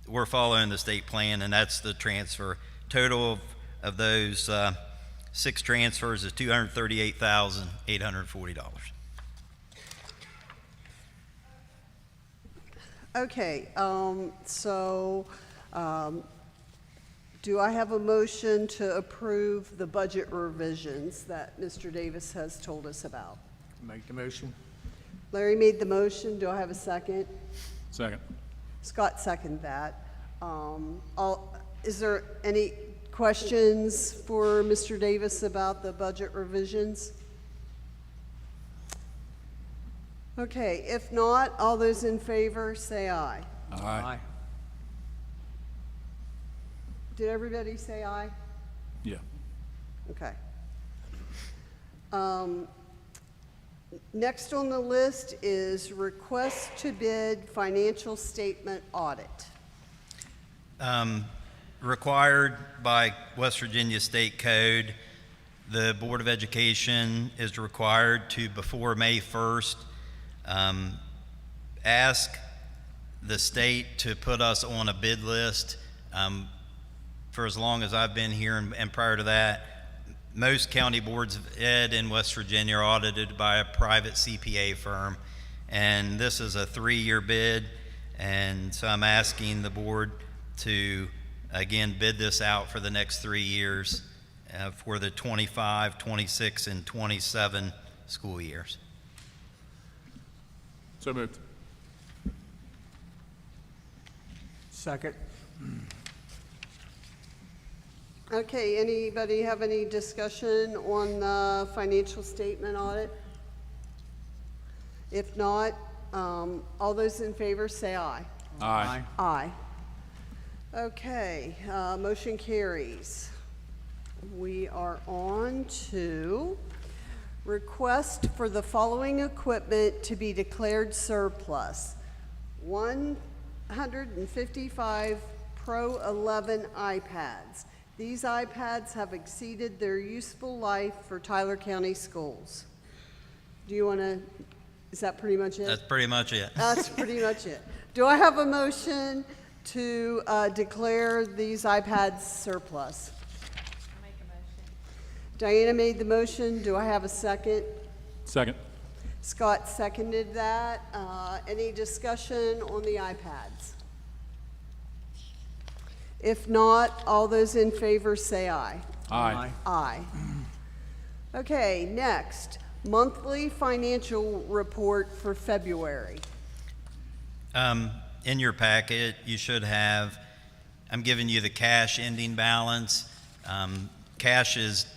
we're following the state plan, and that's the transfer. Total of those 6 transfers is $238,840. Okay, do I have a motion to approve the budget revisions that Mr. Davis has told us about? Make the motion. Larry made the motion. Do I have a second? Second. Scott seconded that. Is there any questions for Mr. Davis about the budget revisions? Okay, if not, all those in favor say aye. Aye. Did everybody say aye? Yeah. Okay. Next on the list is request to bid financial statement audit. Required by West Virginia State Code, the Board of Education is required to, before May 1st, ask the state to put us on a bid list. For as long as I've been here and prior to that, most county boards of ed in West Virginia are audited by a private CPA firm, and this is a 3-year bid, and so I'm asking the board to again bid this out for the next 3 years for the 25, 26, and 27 school years. So moved. Second. Okay, anybody have any discussion on the financial statement audit? If not, all those in favor say aye. Aye. Aye. Okay, motion carries. We are on to request for the following equipment to be declared surplus. 155 Pro 11 iPads. These iPads have exceeded their useful life for Tyler County schools. Do you want to, is that pretty much it? That's pretty much it. That's pretty much it. Do I have a motion to declare these iPads surplus? I'll make a motion. Diana made the motion. Do I have a second? Second. Scott seconded that. Any discussion on the iPads? If not, all those in favor say aye. Aye. Aye. Okay, next, monthly financial report for February. In your packet, you should have, I'm giving you the cash ending balance. Cash is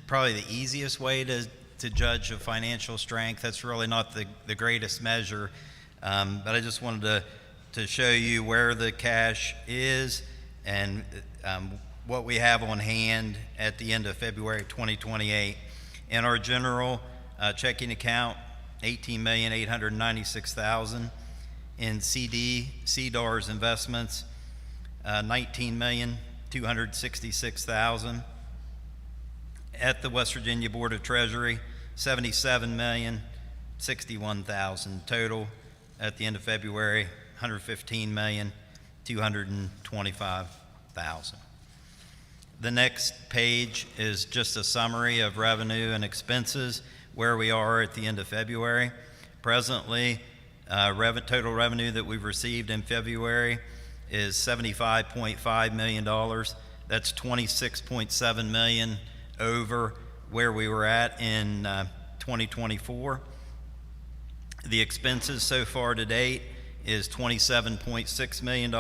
probably the easiest way to judge a financial strength. That's really not the greatest measure, but I just wanted to show you where the cash is and what we have on hand at the end of February 2028. In our general checking account, $18,896,000. In CDARS investments, $19,266,000. at the West Virginia Board of Treasury, $77,061,000 total. At the end of February, $115,225,000. The next page is just a summary of revenue and expenses, where we are at the end of February. Presently, total revenue that we've received in February is $75.5 million. That's $26.7 million over where we were at in 2024. The expenses so far to date is $27.6 million.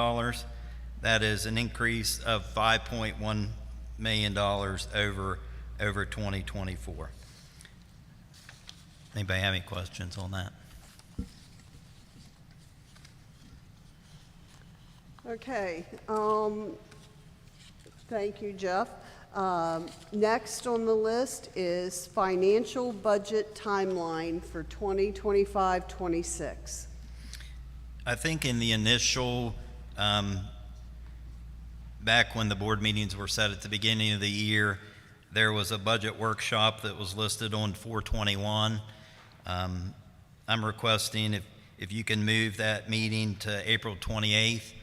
That is an increase of $5.1 million over 2024. Anybody have any questions on that? Okay, thank you, Jeff. Next on the list is financial budget timeline for 2025-26. I think in the initial, back when the board meetings were set at the beginning of the year, there was a budget workshop that was listed on 4/21. I'm requesting if you can move that meeting to April 28th.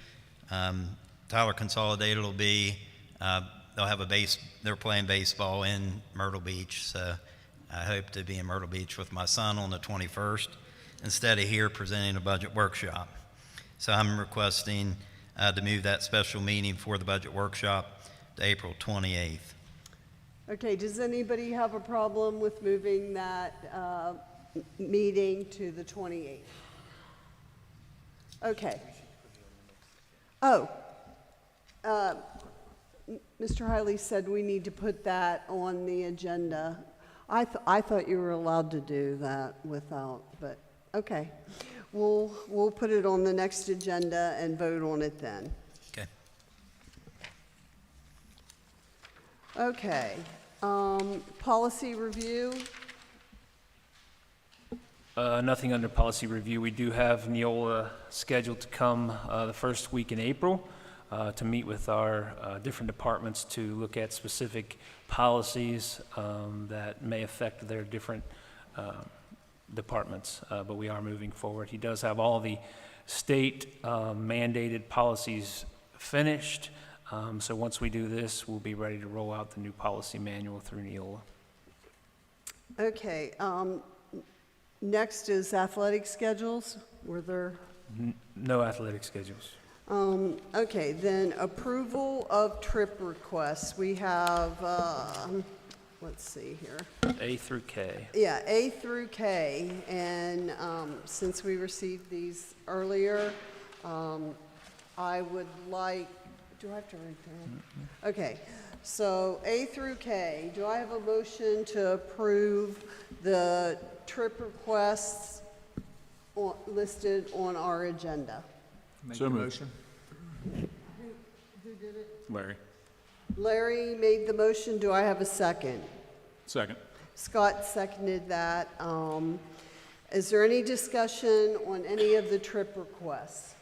Tyler Consolidated will be, they'll have they're playing baseball in Myrtle Beach, so I hope to be in Myrtle Beach with my son on the 21st instead of here presenting a budget workshop. So I'm requesting to move that special meeting for the budget workshop to April 28th. Okay, does anybody have a problem with moving that meeting to the 28th? Okay. Oh, Mr. Hiley said we need to put that on the agenda. I thought you were allowed to do that without, but okay. We'll put it on the next agenda and vote on it then. Okay. Okay, policy review. Nothing under policy review. We do have Neola scheduled to come the first week in April to meet with our different departments to look at specific policies that may affect their different departments, but we are moving forward. He does have all the state mandated policies finished, so once we do this, we'll be ready to roll out the new policy manual through Neola. Okay, next is athletic schedules. Were there? No athletic schedules. Okay, then approval of trip requests. We have, let's see here. A through K. Yeah, A through K, and since we received these earlier, I would like, do I have to write down? Okay, so A through K, do I have a motion to approve the trip requests listed on our agenda? Make So the moved. motion. Who did it? Larry. Larry made the motion, do I have a second? Second. Scott seconded that. Is there any discussion on any of the trip requests?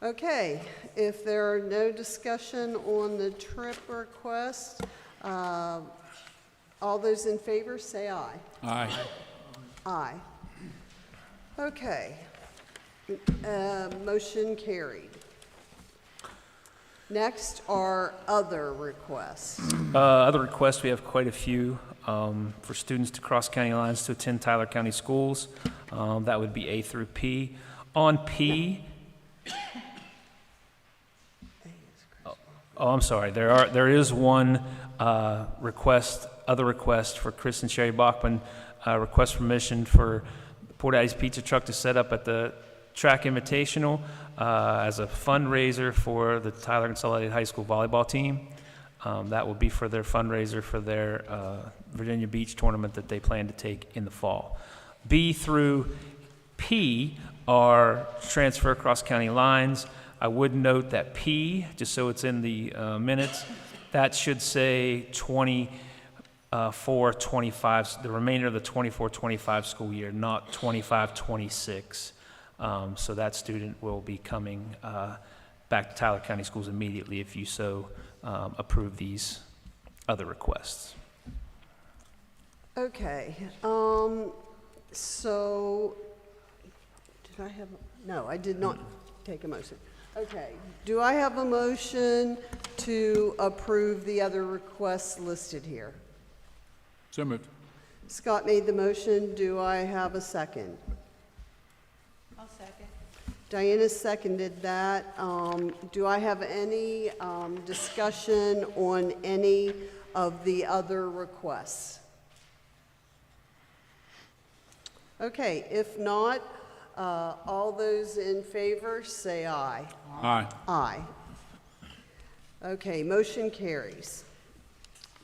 Okay, if there are no discussion on the trip request, all those in favor say aye. Aye. Aye. Okay. Motion carried. Next are other requests. Other requests, we have quite a few for students to cross county lines to attend Tyler County schools. That would be A through P. On P, I'm sorry, there is one request, other request for Chris and Sherry Bachman, request permission for Port Addie's Pizza Truck to set up at the Track Invitational as a fundraiser for the Tyler Consolidated High School volleyball team. That will be for their fundraiser for their Virginia Beach tournament that they plan to take in the fall. B through P are transfer across county lines. I would note that P, just so it's in the minutes, that should say 24-25, the remainder of the 24-25 school year, not 25-26. So that student will be coming back to Tyler County Schools immediately if you so approve these other requests. Okay, so, did I have, no, I did not take a motion. Okay, do I have a motion to approve the other requests listed here? So moved. Scott made the motion, do I have a second? I'll second. Diana seconded that. Do I have any discussion on any of the other requests? Okay, if not, all those in favor say aye. Aye. Aye. Okay, motion carries.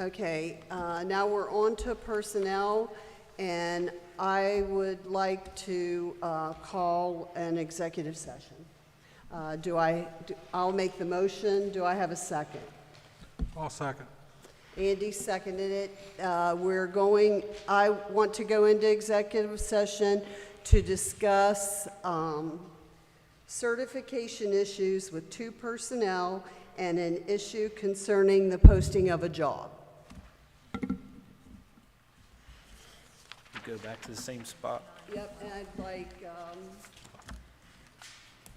Okay, now we're on to personnel, and I would like to call an executive session. I'll make the motion. Do I have a second? I'll second. Andy seconded it. I want to go into executive session to discuss certification issues with 2 personnel and an issue concerning the posting of a job. Go back to the same spot. Yep, and I'd like,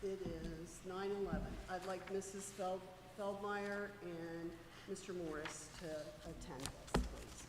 it is 9:11. I'd like Mrs. Feldmeyer and Mr. Morris to attend this, please.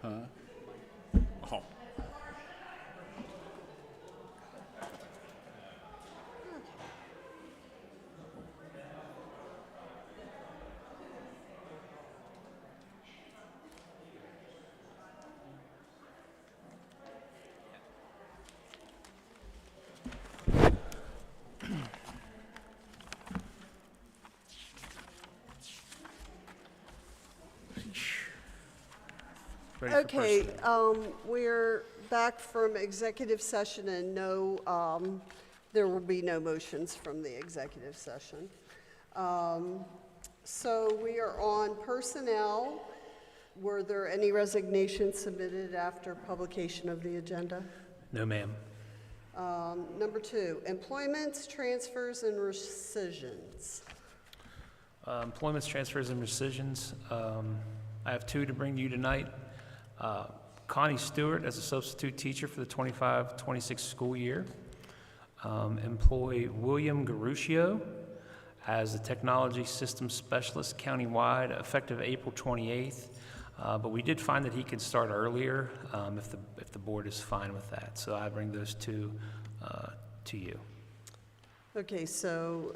Oh. Ready for Okay, personnel. we're back from executive session and no, there will be no motions from the executive session. So we are on personnel. Were there any resignations submitted after publication of the agenda? No, ma'am. Number 2, employments, transfers, and rescissions. Employments, transfers, and rescissions. I have 2 to bring to you tonight. Connie Stewart as a substitute teacher for the 25-26 school year. Employ William Garuccio as a technology systems specialist countywide effective April 28th. But we did find that he could start earlier if the board is fine with that. So I bring those 2 to you. Okay, so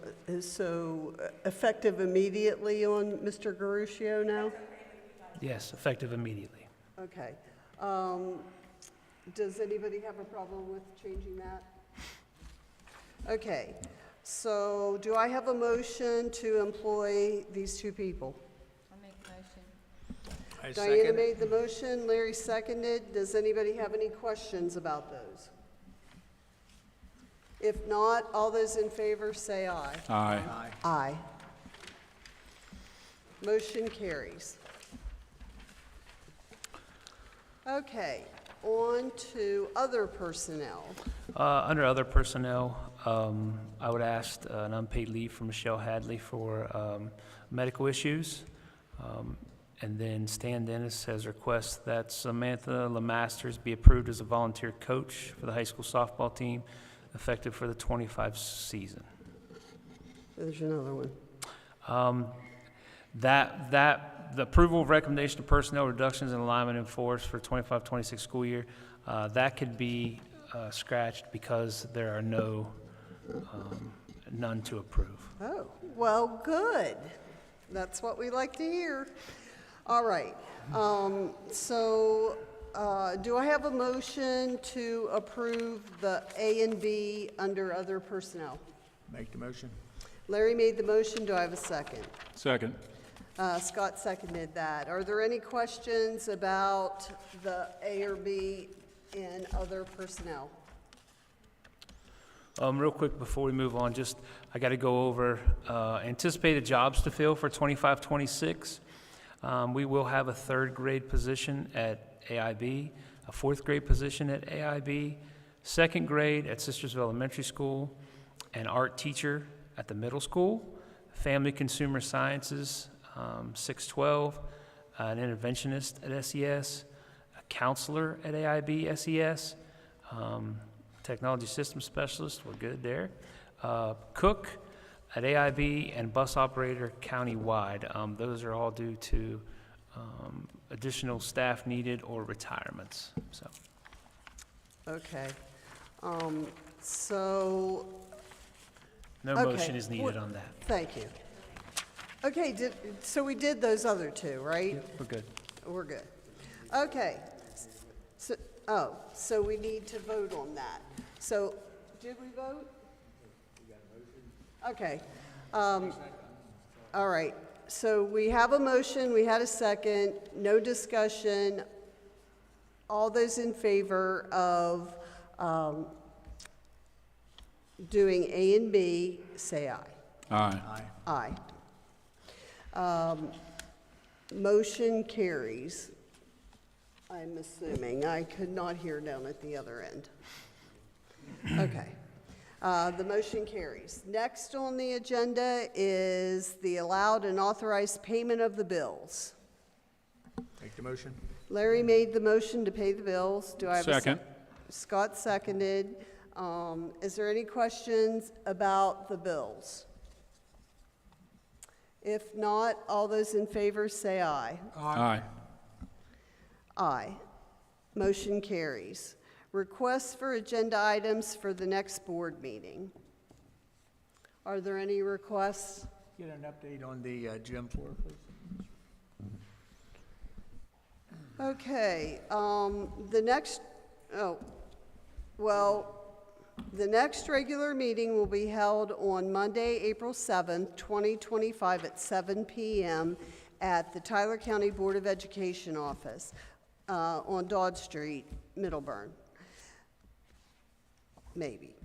effective immediately on Mr. Garuccio now? Yes, effective immediately. Okay. Does anybody have a problem with changing that? Okay, so do I have a motion to employ these 2 people? I'll make a motion. I Diana second. made the motion, Larry seconded. Does anybody have any questions about those? If not, all those in favor say aye. Aye. Aye. Aye. Motion carries. Okay, on to other personnel. Under other personnel, I would ask an unpaid leave for Michelle Hadley for medical issues. And then Stan Dennis has requested that Samantha LeMasters be approved as a volunteer coach for the high school softball team, effective for the 25 season. There's another one. The approval of recommendation of personnel reductions in alignment in force for 25-26 school year, that could be scratched because there are none to approve. Oh, well, good. That's what we like to hear. All right. Do I have a motion to approve the A and B under other personnel? Make the motion. Larry made the motion. Do I have a second? Second. Scott seconded that. Are there any questions about the A or B in other personnel? Real quick before we move on, I got to go over anticipated jobs to fill for 25-26. We will have a 3rd grade position at AIB, a 4th grade position at AIB, 2nd grade at Sistersville Elementary School, an art teacher at the middle school, family consumer sciences, 612, an interventionist at SES, a counselor at AIB SES, technology systems specialist, we're good there, cook at AIB, and bus operator countywide. Those are all due to additional staff needed or retirements. So. Okay. No Okay. motion is needed on that. Thank you. Okay, so we did those other 2, right? We're good. We're good. Okay. So we need to vote on that. So, did we vote? Okay. All right. So we have a motion, we had a second, no discussion. All those in favor of doing A and B, say aye. Aye. Aye. Aye. Motion carries. I'm assuming. I could not hear down at the other end. Okay. The motion carries. Next on the agenda is the allowed and authorized payment of the bills. Make the motion. Larry made the motion to pay the bills. Do I have a Second. Scott seconded. Is there any questions about the bills? If not, all those in favor say aye. Aye. Aye. Motion carries. Requests for agenda items for the next board meeting. Are there any requests? Get an update on the gym floor, please. Okay, the next regular meeting will be held on Monday, April 7th, 2025 at 7 p.m. at the Tyler County Board of Education office on Dodge Street, Middleburn. Maybe.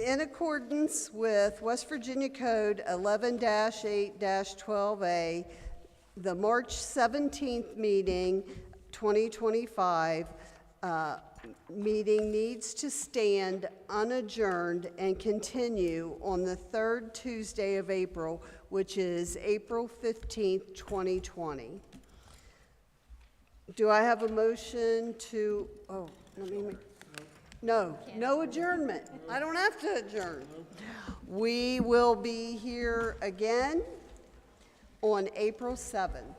In accordance with West Virginia Code 11-8-12A, the March 17th meeting, 2025, meeting needs to stand unadjourned and continue on the third Tuesday of April, which is April 15th, 2020. Do I have a motion to, no adjournment. I don't have to adjourn. We will be here again on April 7th.